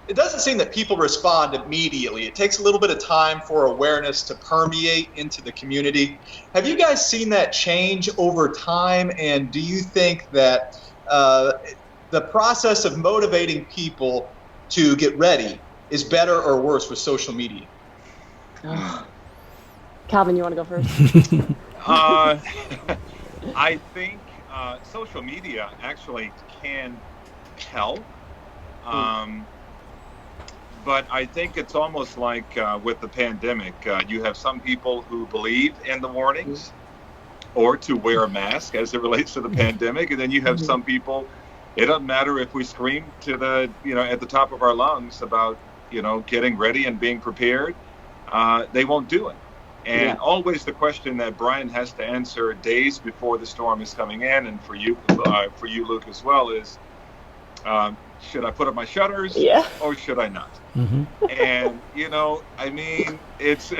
it doesn't seem that people respond immediately. It takes a little bit of time for awareness to permeate into the community. Have you guys seen that change over time? And do you think that the process of motivating people to get ready is better or worse with social media? Calvin, you want to go first? I think social media actually can help. But I think it's almost like with the pandemic, you have some people who believe in the warnings or to wear a mask as it relates to the pandemic. And then you have some people, it doesn't matter if we scream to the, at the top of our lungs about, getting ready and being prepared, they won't do it. And always the question that Bryan has to answer days before the storm is coming in, and for you, Luke, as well, is should I put up my shutters or should I not? And I mean, it's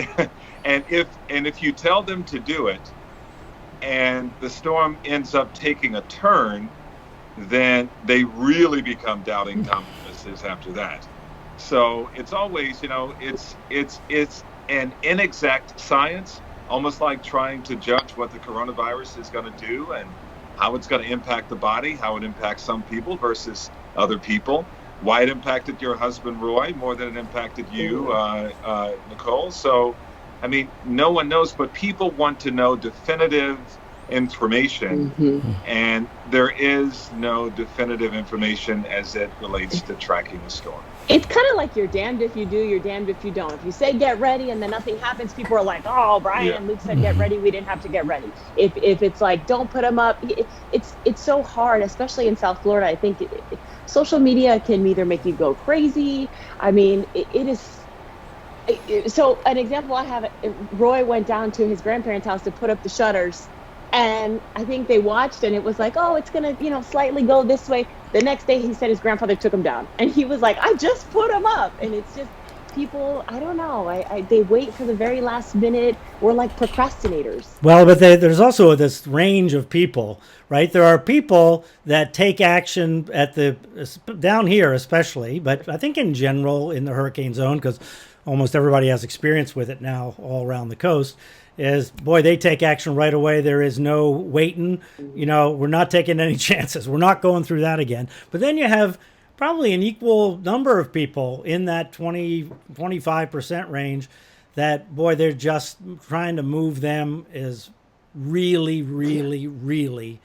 and if you tell them to do it, and the storm ends up taking a turn, then they really become doubting Thomases after that. So it's always, it's an inexact science, almost like trying to judge what the coronavirus is going to do and how it's going to impact the body, how it impacts some people versus other people, why it impacted your husband, Roy, more than it impacted you, Nicole. So, I mean, no one knows, but people want to know definitive information, and there is no definitive information as it relates to tracking the storm. It's kind of like you're damned if you do, you're damned if you don't. If you say get ready and then nothing happens, people are like, oh, Bryan and Luke said get ready, we didn't have to get ready. If it's like, don't put them up, it's so hard, especially in South Florida. I think social media can either make you go crazy. I mean, it is. So an example I have, Roy went down to his grandparents' house to put up the shutters. And I think they watched, and it was like, oh, it's going to, slightly go this way. The next day, he said his grandfather took him down. And he was like, I just put him up. And it's just people, I don't know. They wait for the very last minute. We're like procrastinators. Well, but there's also this range of people, right? There are people that take action down here especially, but I think in general in the hurricane zone, because almost everybody has experience with it now all around the coast, is, boy, they take action right away. There is no waiting. We're not taking any chances. We're not going through that again. But then you have probably an equal number of people in that 25% range that, boy, they're just trying to move them is really, really, really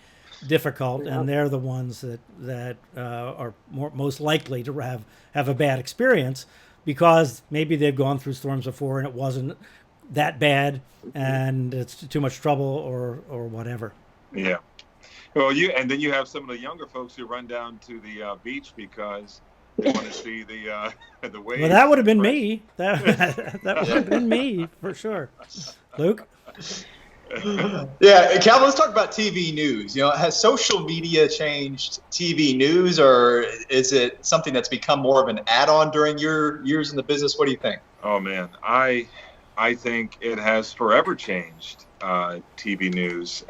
difficult. And they're the ones that are most likely to have a bad experience because maybe they've gone through storms before and it wasn't that bad and it's too much trouble or whatever. Yeah. Well, and then you have some of the younger folks who run down to the beach because they want to see the waves. Well, that would have been me. That would have been me for sure. Luke? Yeah, Calvin, let's talk about TV news. Has social media changed TV news, or is it something that's become more of an add-on during your years in the business? What do you think? Oh, man, I think it has forever changed TV news.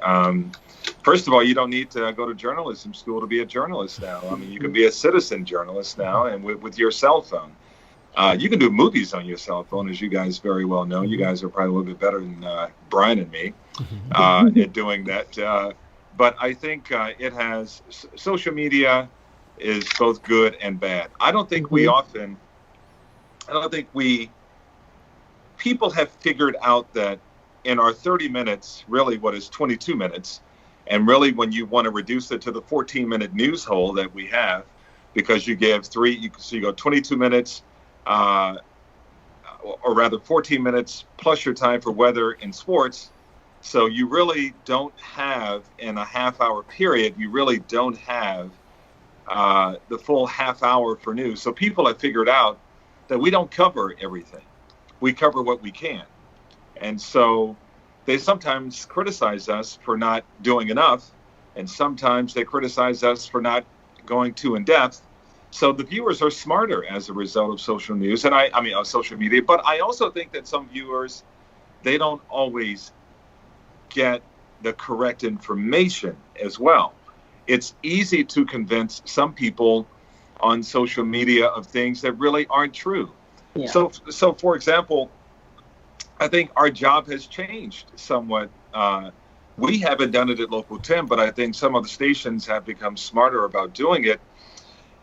First of all, you don't need to go to journalism school to be a journalist now. I mean, you can be a citizen journalist now, and with your cell phone. You can do movies on your cell phone, as you guys very well know. You guys are probably a little bit better than Bryan and me at doing that. But I think social media is both good and bad. I don't think people have figured out that in our 30 minutes, really what is 22 minutes, and really when you want to reduce it to the 14-minute news hole that we have, because you give you go 22 minutes, or rather 14 minutes plus your time for weather and sports. So you really don't have, in a half-hour period, you really don't have the full half hour for news. So people have figured out that we don't cover everything. We cover what we can. And so they sometimes criticize us for not doing enough, and sometimes they criticize us for not going too in depth. So the viewers are smarter as a result of social news, and I mean social media. But I also think that some viewers, they don't always get the correct information as well. It's easy to convince some people on social media of things that really aren't true. Yeah. So for example, I think our job has changed somewhat. We haven't done it at Local 10, but I think some of the stations have become smarter about doing it.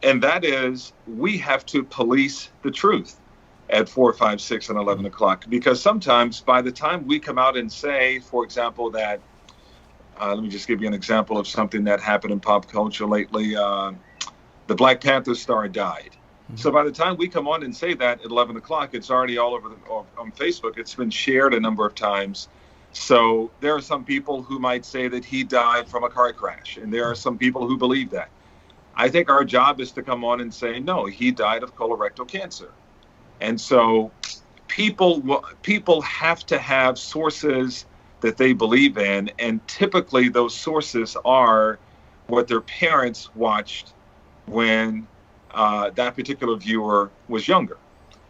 And that is, we have to police the truth at 4, 5, 6, and 11 o'clock. Because sometimes by the time we come out and say, for example, that, let me just give you an example of something that happened in pop culture lately. The Black Panther star died. Mm-hmm. So by the time we come on and say that at 11 o'clock, it's already all over on Facebook. It's been shared a number of times. So there are some people who might say that he died from a car crash. And there are some people who believe that. I think our job is to come on and say, no, he died of colorectal cancer. And so people have to have sources that they believe in. And typically those sources are what their parents watched when that particular viewer was younger.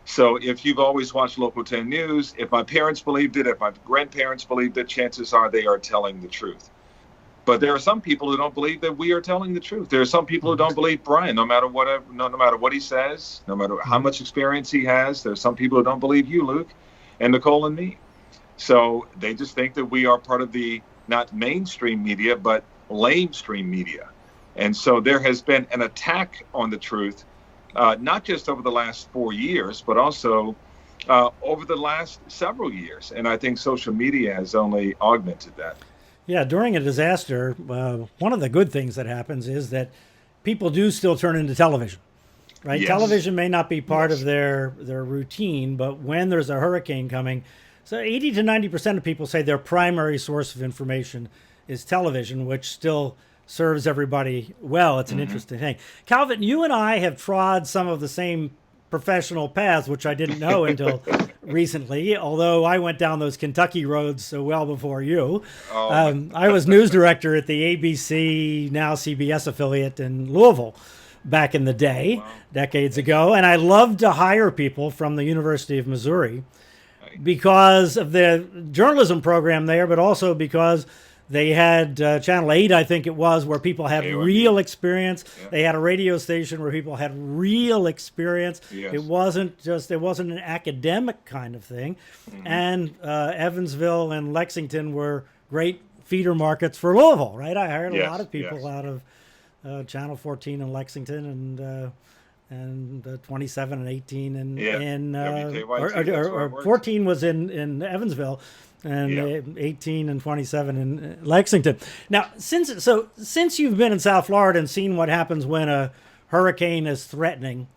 So if you've always watched Local 10 News, if my parents believed it, if my grandparents believed it, chances are they are telling the truth. But there are some people who don't believe that we are telling the truth. There are some people who don't believe Bryan, no matter what he says, no matter how much experience he has. There are some people who don't believe you, Luke, and Nicole and me. So they just think that we are part of the not mainstream media, but lamestream media. And so there has been an attack on the truth, not just over the last 4 years, but also over the last several years. And I think social media has only augmented that. Yeah, during a disaster, one of the good things that happens is that people do still turn into television, right? Yes. Television may not be part of their routine, but when there's a hurricane coming, so 80 to 90% of people say their primary source of information is television, which still serves everybody well. It's an interesting thing. Calvin, you and I have trod some of the same professional paths, which I didn't know until recently, although I went down those Kentucky roads so well before you. I was news director at the ABC, now CBS affiliate in Louisville back in the day, decades ago, and I loved to hire people from the University of Missouri because of the journalism program there, but also because they had Channel 8, I think it was, where people had real experience. Yeah. They had a radio station where people had real experience. Yes. It wasn't an academic kind of thing. Mm-hmm. And Evansville and Lexington were great feeder markets for Louisville, right? I hired a lot of people out of Channel 14 in Lexington and 27 and 18 or 14 was in Evansville. And 18 and 27 in Lexington. Now, since you've been in South Florida and seen what happens when a hurricane is threatening,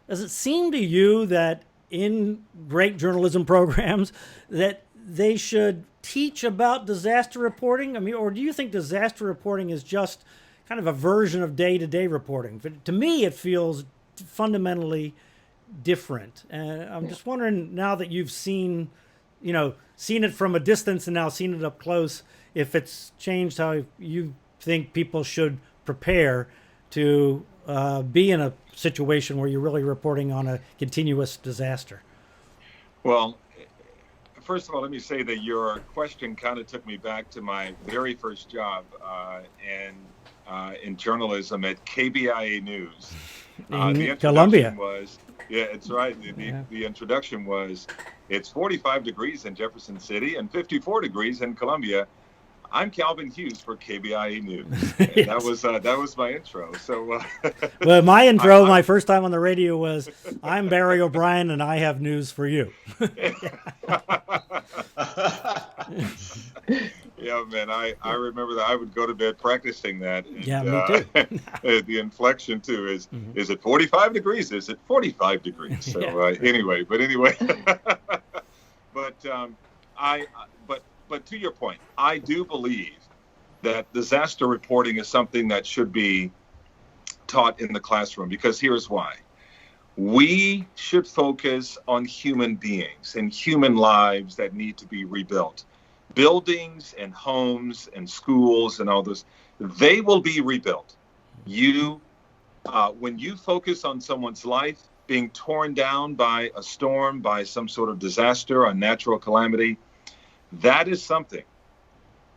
does it seem to you that in great journalism programs that they should teach about disaster reporting? I mean, or do you think disaster reporting is just kind of a version of day-to-day reporting? But to me, it feels fundamentally different. And I'm just wondering, now that you've seen it from a distance and now seen it up close, if it's changed how you think people should prepare to be in a situation where you're really reporting on a continuous disaster. Well, first of all, let me say that your question kind of took me back to my very first job in journalism at KBIA News. The introduction Columbia. was, yeah, it's right. The introduction was, it's 45 degrees in Jefferson City and 54 degrees in Columbia. I'm Calvin Hughes for KBIA News. Yes. That was my intro. So, well, my intro, my first time on the radio was, "I'm Barry O'Brien, and I have news for you." Yeah, man, I remember that. I would go to bed practicing that. And, yeah, me too. The inflection too is it 45 degrees? Is it 45 degrees? So anyway, but to your point, I do believe that disaster reporting is something that should be taught in the classroom, because here's why. We should focus on human beings and human lives that need to be rebuilt. Buildings and homes and schools and all this, they will be rebuilt. When you focus on someone's life being torn down by a storm, by some sort of disaster or natural calamity, that is something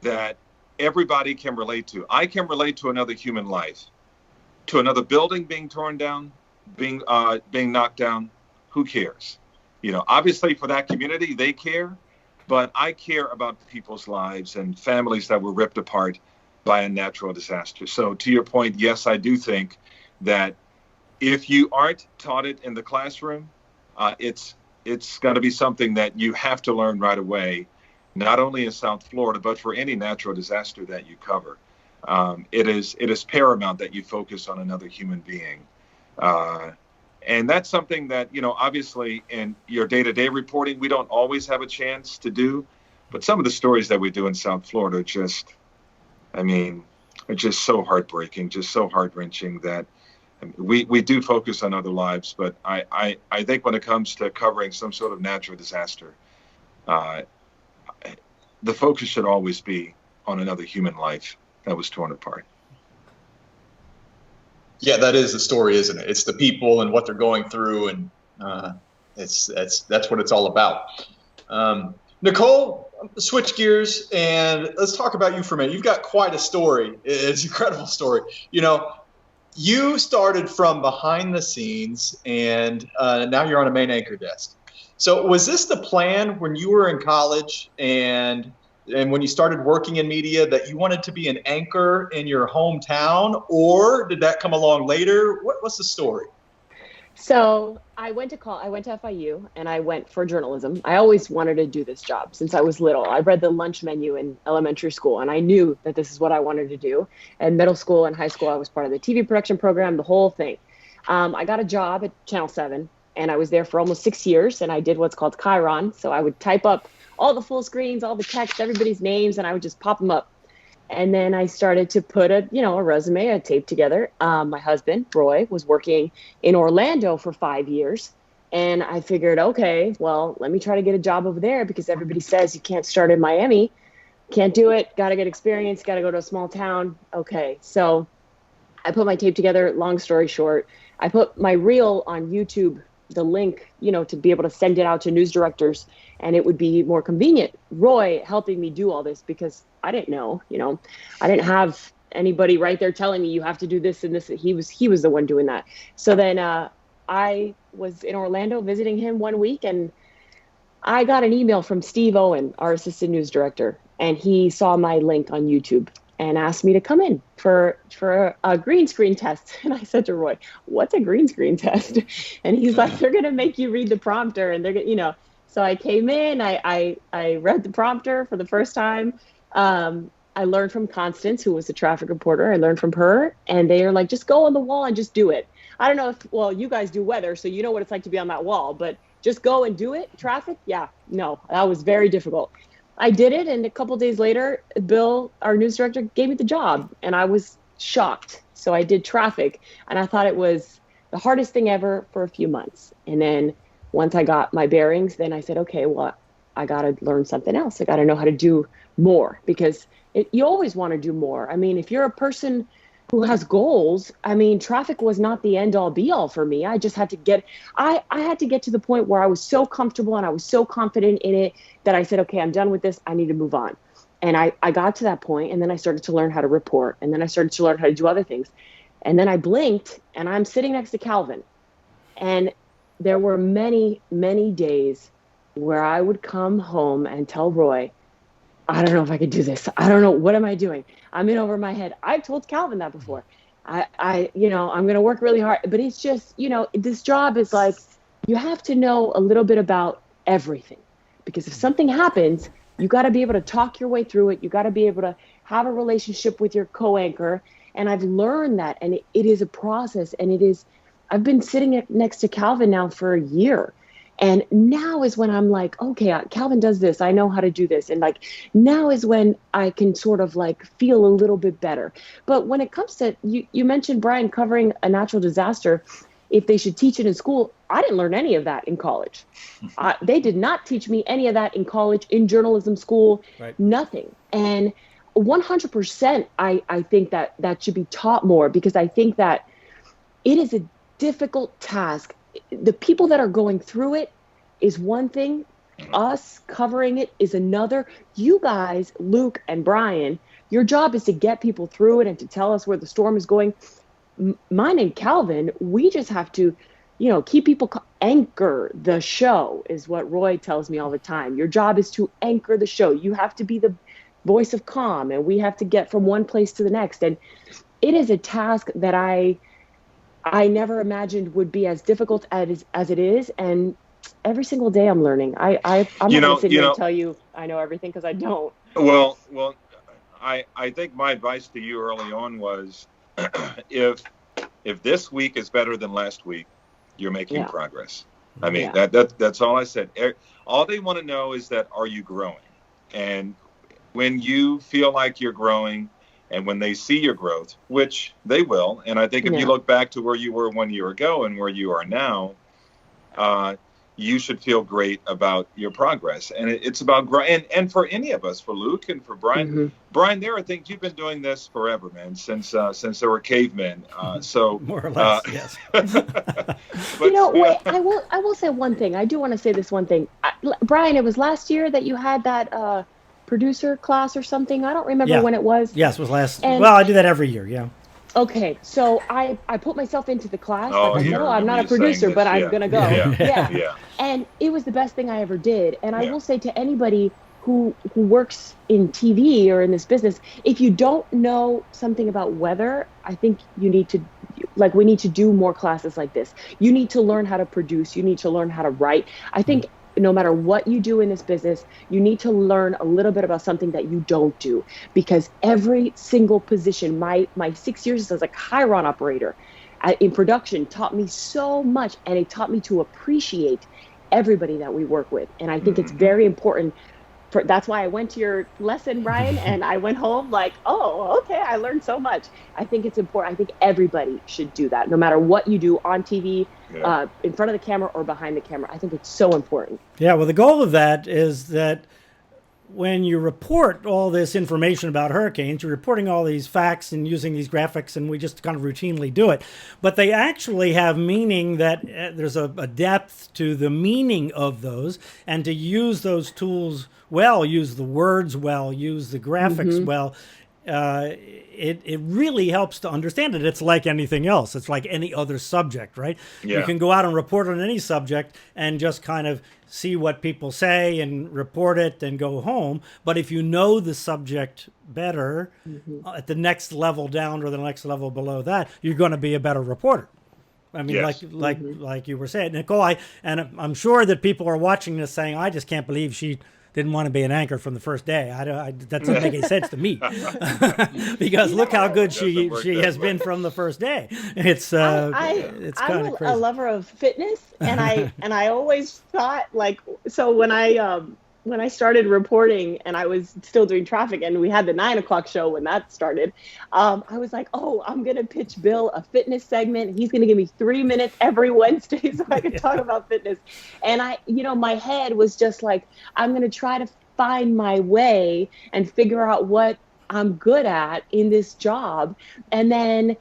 that everybody can relate to. I can relate to another human life, to another building being torn down, being knocked down. Who cares? Obviously for that community, they care, but I care about people's lives and families that were ripped apart by a natural disaster. So to your point, yes, I do think that if you aren't taught it in the classroom, it's got to be something that you have to learn right away, not only in South Florida, but for any natural disaster that you cover. It is paramount that you focus on another human being. And that's something that, obviously in your day-to-day reporting, we don't always have a chance to do. But some of the stories that we do in South Florida are just so heartbreaking, just so heart-wrenching that we do focus on other lives. But I think when it comes to covering some sort of natural disaster, the focus should always be on another human life that was torn apart. Yeah, that is the story, isn't it? It's the people and what they're going through, and that's what it's all about. Nicole, switch gears and let's talk about you for a minute. You've got quite a story. It's an incredible story. You started from behind the scenes, and now you're on a main anchor desk. So was this the plan when you were in college and when you started working in media, that you wanted to be an anchor in your hometown, or did that come along later? What's the story? So I went to FIU and I went for journalism. I always wanted to do this job since I was little. I read the lunch menu in elementary school and I knew that this is what I wanted to do. And middle school and high school, I was part of the TV production program, the whole thing. I got a job at Channel 7 and I was there for almost 6 years, and I did what's called Chiron. So I would type up all the full screens, all the text, everybody's names, and I would just pop them up. And then I started to put a resume, a tape together. My husband, Roy, was working in Orlando for 5 years. And I figured, okay, well, let me try to get a job over there, because everybody says you can't start in Miami. Can't do it. Got to get experience. Got to go to a small town. Okay. So I put my tape together. Long story short, I put my reel on YouTube, the link, to be able to send it out to news directors, and it would be more convenient. Roy helping me do all this, because I didn't know, I didn't have anybody right there telling me you have to do this and this. He was the one doing that. So then I was in Orlando visiting him one week, and I got an email from Steve Owen, our assistant news director, and he saw my link on YouTube and asked me to come in for a green screen test. And I said to Roy, "What's a green screen test?" And he's like, "They're going to make you read the prompter." And they're going to, so I came in, I read the prompter for the first time. I learned from Constance, who was a traffic reporter. I learned from her, and they are like, just go on the wall and just do it. I don't know if, you guys do weather, so you know what it's like to be on that wall, but just go and do it. Traffic. Yeah, no, that was very difficult. I did it, and a couple of days later, Bill, our news director, gave me the job, and I was shocked. So I did traffic, and I thought it was the hardest thing ever for a few months. And then once I got my bearings, then I said, okay, well, I got to learn something else. I got to know how to do more, because you always want to do more. I mean, if you're a person who has goals, I mean, traffic was not the end all be all for me. I just had to I had to get to the point where I was so comfortable and I was so confident in it that I said, okay, I'm done with this. I need to move on. And I got to that point, and then I started to learn how to report, and then I started to learn how to do other things. And then I blinked, and I'm sitting next to Calvin. And there were many, many days where I would come home and tell Roy, I don't know if I could do this. I don't know. What am I doing? I'm in over my head. I've told Calvin that before. I'm going to work really hard. But it's just, this job is like, you have to know a little bit about everything. Because if something happens, you got to be able to talk your way through it. You got to be able to have a relationship with your co-anchor. And I've learned that. And it is a process. And I've been sitting next to Calvin now for a year. And now is when I'm like, okay, Calvin does this. I know how to do this. And like, now is when I can sort of like feel a little bit better. But when it comes to, you mentioned, Bryan, covering a natural disaster, if they should teach it in school, I didn't learn any of that in college. They did not teach me any of that in college, in journalism school, right. Nothing. And 100%, I think that should be taught more, because I think that it is a difficult task. The people that are going through it is one thing. Us covering it is another. You guys, Luke and Bryan, your job is to get people through it and to tell us where the storm is going. Mine and Calvin, we just have to, keep people anchor the show, is what Roy tells me all the time. Your job is to anchor the show. You have to be the voice of calm, and we have to get from one place to the next. And it is a task that I never imagined would be as difficult as it is. And every single day I'm learning. I'm not going to sit here and tell you I know everything, because I don't. Well, I think my advice to you early on was, if this week is better than last week, you're making progress. I mean, that's all I said. All they want to know is that, are you growing? And when you feel like you're growing, and when they see your growth, which they will, and I think if you look back to where you were 1 year ago and where you are now, you should feel great about your progress. And it's about growing. And for any of us, for Luke and for Bryan, Bryan, there are things, you've been doing this forever, man, since there were cavemen. So more or less, yes. But, wait, I will say one thing. I do want to say this one thing. Bryan, it was last year that you had that producer class or something. I don't remember when it was. Yes, it was last. Well, I do that every year. Yeah. Okay, so I put myself into the class. I'm not a producer, but I'm gonna go. Yeah. And it was the best thing I ever did. And I will say to anybody who works in TV or in this business, if you don't know something about weather, I think you need to, we need to do more classes like this. You need to learn how to produce. You need to learn how to write. I think no matter what you do in this business, you need to learn a little bit about something that you don't do, because every single position, my 6 years as a Chiron operator in production taught me so much, and it taught me to appreciate everybody that we work with. And I think it's very important. That's why I went to your lesson, Bryan, and I went home like, oh, okay, I learned so much. I think it's important. I think everybody should do that, no matter what you do on TV, in front of the camera or behind the camera. I think it's so important. Yeah, well, the goal of that is that when you report all this information about hurricanes, you're reporting all these facts and using these graphics, and we just kind of routinely do it. But they actually have meaning, that there's a depth to the meaning of those, and to use those tools well, use the words well, use the graphics well, it really helps to understand it. It's like anything else. It's like any other subject, right? Yeah. You can go out and report on any subject and just kind of see what people say and report it and go home. But if you know the subject better, at the next level down or the next level below that, you're going to be a better reporter. I mean, like you were saying, Nicole, I'm sure that people are watching this saying, I just can't believe she didn't want to be an anchor from the first day. That doesn't make any sense to me, because look how good she has been from the first day. It's kind of crazy. I'm a lover of fitness, and I always thought, so when I started reporting and I was still doing traffic, and we had the 9 o'clock show when that started, I was like, oh, I'm going to pitch Bill a fitness segment. He's going to give me 3 minutes every Wednesday so I can talk about fitness. And my head was just like, I'm going to try to find my way and figure out what I'm good at in this job. And then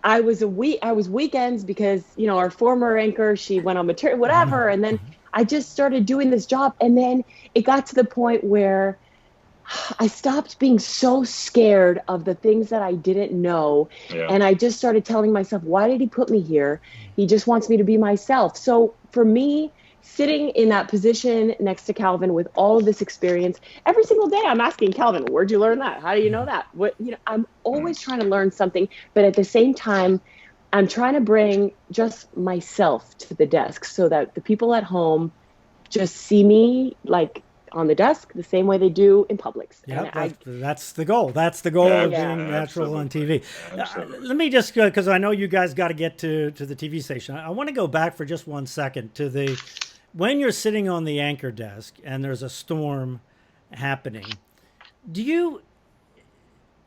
I was weekends because, our former anchor, she went on maternity, whatever. And then I just started doing this job. And then it got to the point where I stopped being so scared of the things that I didn't know. Yeah. And I just started telling myself, why did he put me here? He just wants me to be myself. So for me, sitting in that position next to Calvin with all of this experience, every single day I'm asking Calvin, where'd you learn that? How do you know that? I'm always trying to learn something, but at the same time, I'm trying to bring just myself to the desk so that the people at home just see me like on the desk the same way they do in Publix. Yeah, that's the goal. That's the goal of being natural on TV. Let me just, because I know you guys got to get to the TV station. I want to go back for just 1 second to when you're sitting on the anchor desk and there's a storm happening. Do you,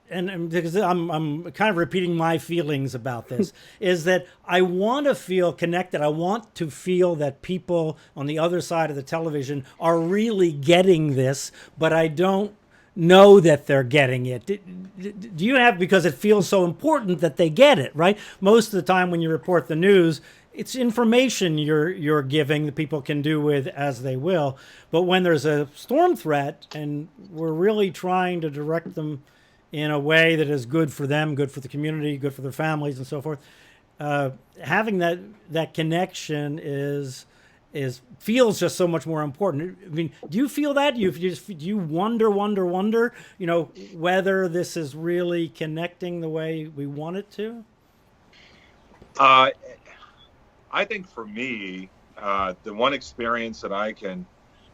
and because I'm kind of repeating my feelings about this, is that I want to feel connected. I want to feel that people on the other side of the television are really getting this, but I don't know that they're getting it. Do you have, because it feels so important that they get it, right? Most of the time when you report the news, it's information you're giving that people can do with as they will. But when there's a storm threat and we're really trying to direct them in a way that is good for them, good for the community, good for their families, and so forth, having that connection feels just so much more important. I mean, do you feel that? Do you wonder, whether this is really connecting the way we want it to? I think for me, the one experience that I can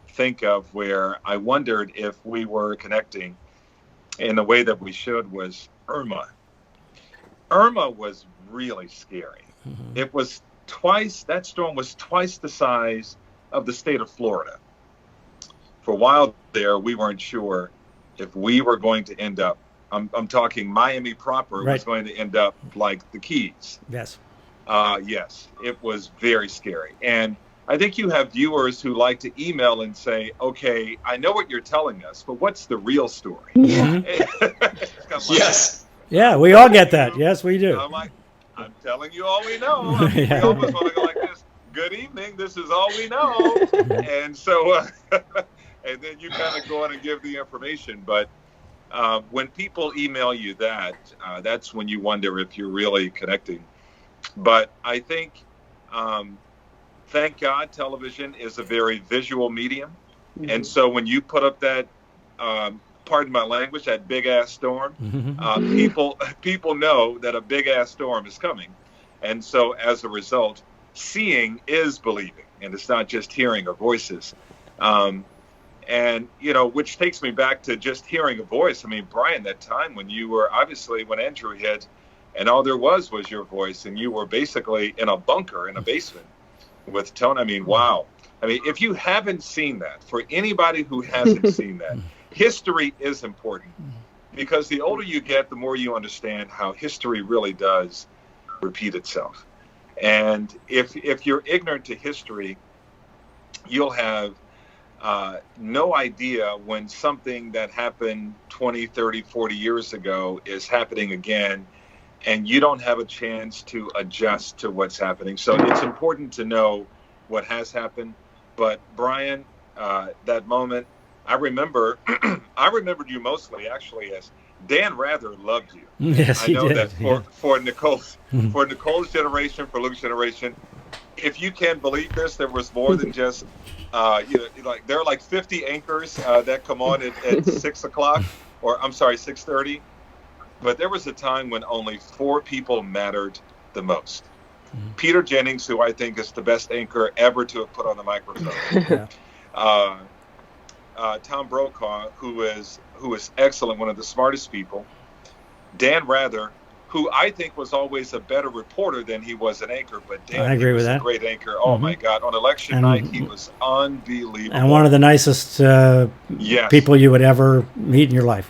think of where I wondered if we were connecting in the way that we should was Irma. Irma was really scary. Mm-hmm. That storm was twice the size of the state of Florida. For a while there, we weren't sure if we were going to end up, I'm talking Miami proper, was going to end up like the Keys. Yes. Yes, it was very scary. And I think you have viewers who like to email and say, okay, I know what you're telling us, but what's the real story? Mm-hmm. Yes. Yeah, we all get that. Yes, we do. I'm like, I'm telling you all we know. We almost want to go like this. Good evening. This is all we know. And so, and then you kind of go on and give the information. But when people email you that's when you wonder if you're really connecting. But I think, thank God, television is a very visual medium. Mm-hmm. And so when you put up that, pardon my language, that big ass storm, people know that a big ass storm is coming. And so as a result, seeing is believing, and it's not just hearing of voices. And, which takes me back to just hearing a voice. I mean, Bryan, that time when you were, obviously when Andrew hit, and all there was your voice, and you were basically in a bunker in a basement with Tony. I mean, wow. I mean, if you haven't seen that, for anybody who hasn't seen that, history is important, because the older you get, the more you understand how history really does repeat itself. And if you're ignorant to history, you'll have no idea when something that happened 20, 30, 40 years ago is happening again, and you don't have a chance to adjust to what's happening. So it's important to know what has happened. But Bryan, that moment, I remembered you mostly actually as Dan Rather loved you. Yes, I know did. That for Nicole's generation, for Luke's generation, if you can believe this, there was more than just there are like 50 anchors that come on at 6:00, or I'm sorry, 6:30. But there was a time when only 4 people mattered the most. Mm-hmm. Peter Jennings, who I think is the best anchor ever to have put on the microphone. Tom Brokaw, who is excellent, one of the smartest people. Dan Rather, who I think was always a better reporter than he was an anchor. But Dan, I agree was with that. A great anchor. Oh my God! On election night, he was unbelievable. And one of the nicest people you would ever meet in your life.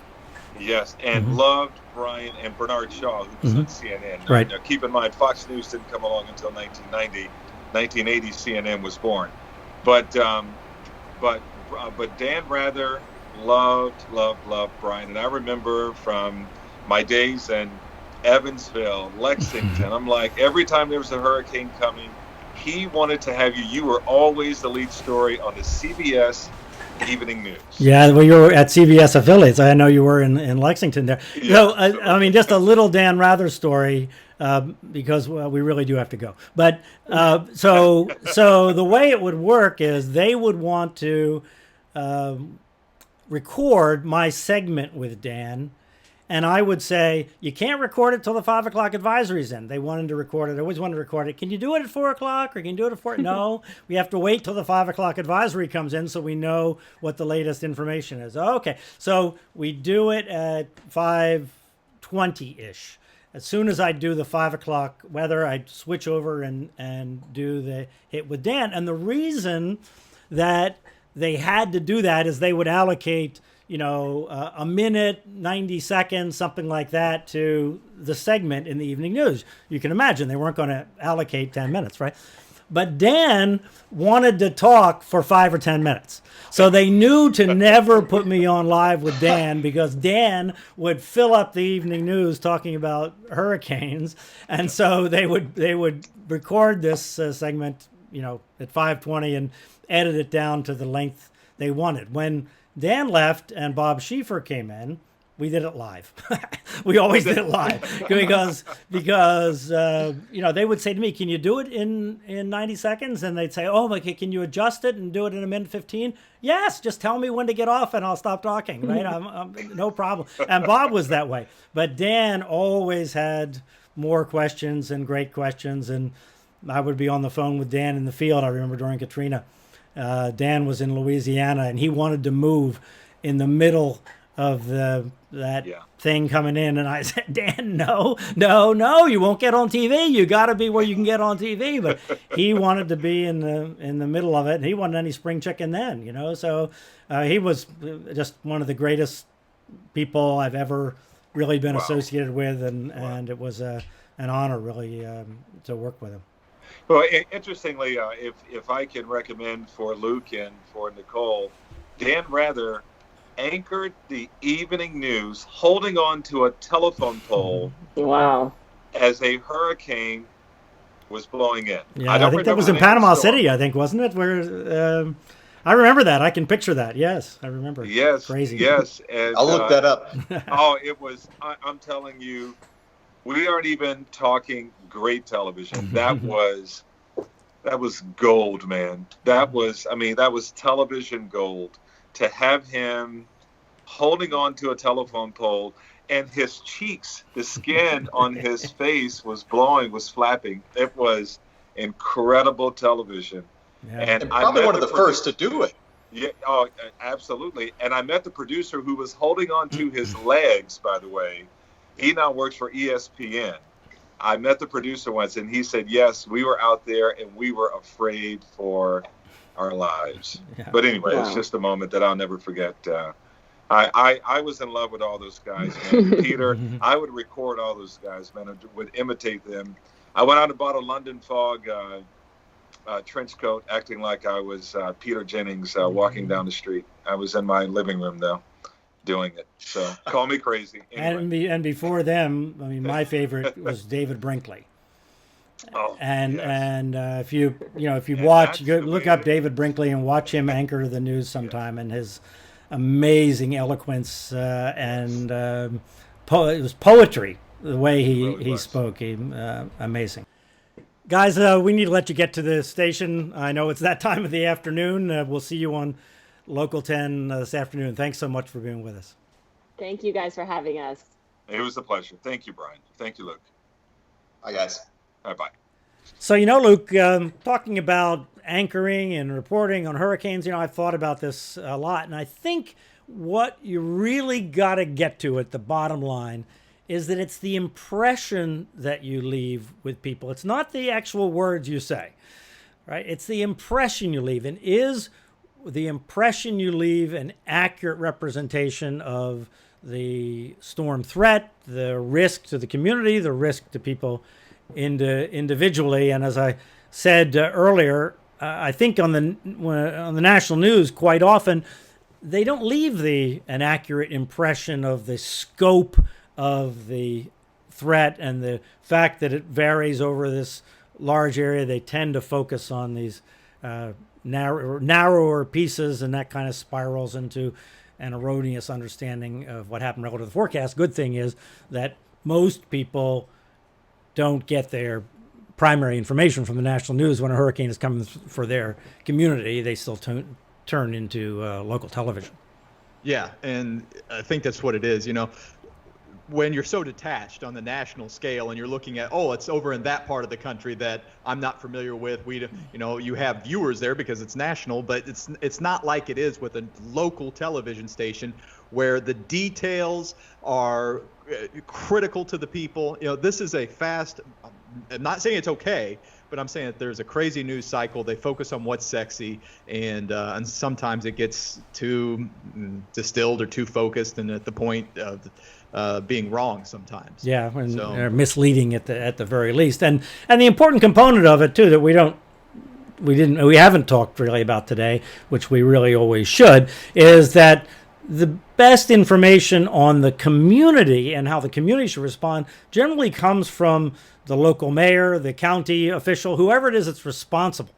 Yes, and loved Bryan and Bernard Shaw, who was on CNN. Right. Now, keep in mind, Fox News didn't come along until 1990. 1980, CNN was born. But Dan Rather, loved Bryan. And I remember from my days in Evansville, Lexington, I'm like, every time there was a hurricane coming, he wanted to have you. You were always the lead story on the CBS Evening News. Yeah, well, you were at CBS affiliates. I know you were in Lexington there. Yeah. So, I mean, just a little Dan Rather story, because we really do have to go. But so the way it would work is they would want to record my segment with Dan, and I would say, you can't record it till the 5 o'clock advisory's in. They wanted to record it. I always wanted to record it. Can you do it at 4 o'clock or can you do it at 4? No, we have to wait till the 5 o'clock advisory comes in so we know what the latest information is. Okay, so we do it at 5:20-ish. As soon as I do the 5 o'clock weather, I switch over and do the hit with Dan. And the reason that they had to do that is they would allocate a minute, 90 seconds, something like that to the segment in the evening news. You can imagine they weren't going to allocate 10 minutes, right? But Dan wanted to talk for 5 or 10 minutes. So they knew to never put me on live with Dan because Dan would fill up the evening news talking about hurricanes. And so they would record this segment, at 5:20 and edit it down to the length they wanted. When Dan left and Bob Schieffer came in, we did it live. We always did it live because they would say to me, "Can you do it in 90 seconds?" And they'd say, "Oh, okay, can you adjust it and do it in a minute 15?" Yes, just tell me when to get off and I'll stop talking. Right, I'm no problem. And Bob was that way, but Dan always had more questions and great questions. And I would be on the phone with Dan in the field. I remember during Katrina. Dan was in Louisiana, and he wanted to move in the middle of that thing coming in. And I said, Dan, no, you won't get on TV. You got to be where you can get on TV. But he wanted to be in the middle of it, and he wasn't any spring chicken then, So he was just one of the greatest people I've ever really been associated with, and it was an honor really to work with him. Well, interestingly, if I can recommend for Luke and for Nicole, Dan Rather anchored the evening news holding on to a telephone pole. Wow. As a hurricane was blowing in. Yeah, I think that was in Panama City, I think, wasn't it? Where I remember that. I can picture that. Yes, I remember. Yes. Crazy. Yes. And, I'll look that up. It was, I'm telling you, we aren't even talking great television. That was gold, man. That was television gold. To have him holding on to a telephone pole and his cheeks, the skin on his face was flapping. It was incredible television. Yeah. And probably one of the first to do it. Yeah, oh, absolutely. And I met the producer who was holding on to his legs, by the way. He now works for ESPN. I met the producer once, and he said, yes, we were out there, and we were afraid for our lives. Yeah. But anyway, It's just a moment that I'll never forget. I was in love with all those guys, man. Peter, I would record all those guys, man. I would imitate them. I went out and bought a London Fog trench coat, acting like I was Peter Jennings walking down the street. I was in my living room, though, doing it. So call me crazy. Anyway. And before them, I mean, my favorite was David Brinkley. Oh, and if you watch, look up David Brinkley and watch him anchor the news sometime, and his amazing eloquence and it was poetry the way he spoke. Amazing. Guys, we need to let you get to the station. I know it's that time of the afternoon. We'll see you on Local 10 this afternoon. Thanks so much for being with us. Thank you guys for having us. It was a pleasure. Thank you, Bryan. Thank you, Luke. Bye, guys. Bye-bye. So, Luke, talking about anchoring and reporting on hurricanes, I've thought about this a lot. And I think what you really got to get to at the bottom line is that it's the impression that you leave with people. It's not the actual words you say, right? It's the impression you leave. And is the impression you leave an accurate representation of the storm threat, the risk to the community, the risk to people individually? And as I said earlier, I think on the national news, quite often they don't leave an accurate impression of the scope of the threat and the fact that it varies over this large area. They tend to focus on these narrower pieces, and that kind of spirals into an erroneous understanding of what happened relative to the forecast. Good thing is that most people don't get their primary information from the national news when a hurricane is coming for their community. They still turn into local television. Yeah, and I think that's what it is. When you're so detached on the national scale and you're looking at, it's over in that part of the country that I'm not familiar with. You have viewers there because it's national, but it's not like it is with a local television station where the details are critical to the people. This is I'm not saying it's okay, but I'm saying that there's a crazy news cycle. They focus on what's sexy, and sometimes it gets too distilled or too focused, and at the point of being wrong sometimes. Yeah, and misleading at the very least. And the important component of it too that we haven't talked really about today, which we really always should, is that the best information on the community and how the community should respond generally comes from the local mayor, the county official, whoever it is that's responsible,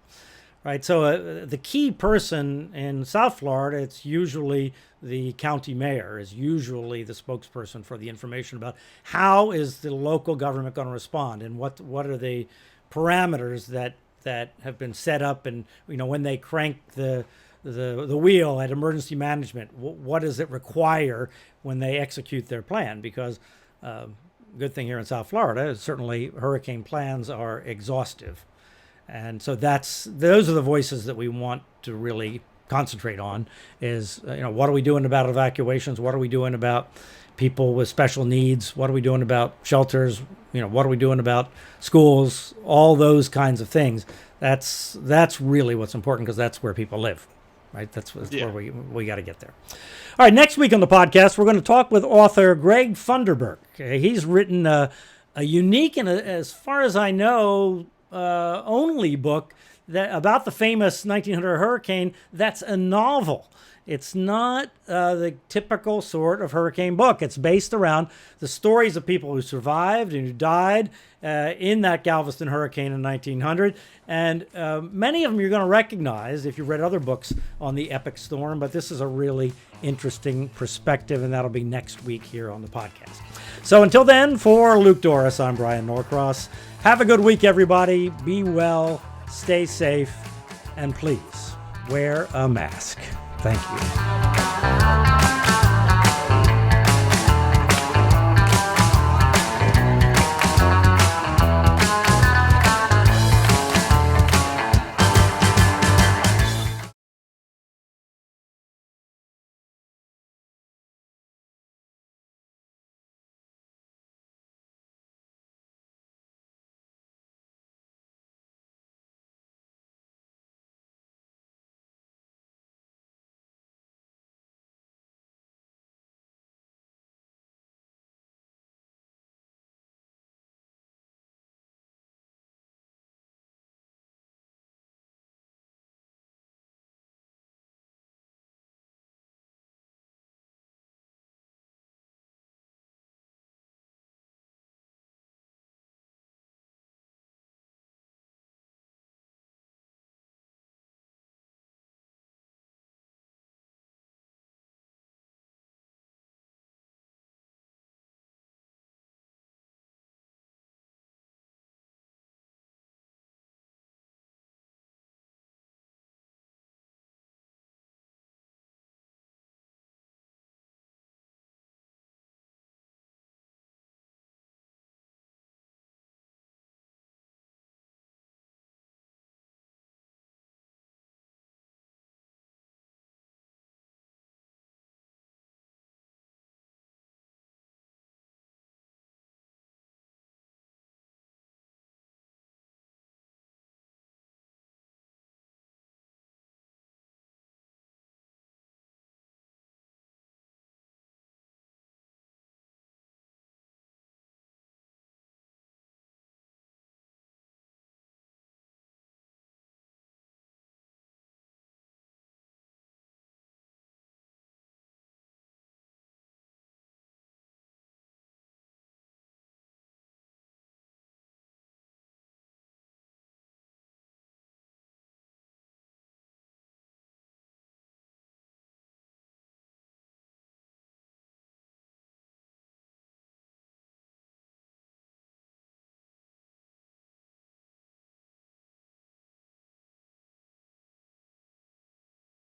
right? So the key person in South Florida, it's usually the county mayor, is usually the spokesperson for the information about how is the local government going to respond, and what are the parameters that have been set up, and when they crank the wheel at emergency management, what does it require when they execute their plan? Because good thing here in South Florida is certainly hurricane plans are exhaustive, and so those are the voices that we want to really concentrate on. Is what are we doing about evacuations? What are we doing about people with special needs? What are we doing about shelters? What are we doing about schools? All those kinds of things. That's really what's important, because that's where people live. Right, that's where we got to get there. All right, next week on the podcast, we're going to talk with author Greg Thunderberg. He's written a unique and, as far as I know, only book about the famous 1900 hurricane that's a novel. It's not the typical sort of hurricane book. It's based around the stories of people who survived and who died in that Galveston hurricane in 1900. And many of them you're going to recognize if you've read other books on the epic storm, but this is a really interesting perspective, and that'll be next week here on the podcast. So until then, for Luke Dorris, I'm Bryan Norcross. Have a good week, everybody. Be well, stay safe, and please wear a mask. Thank you.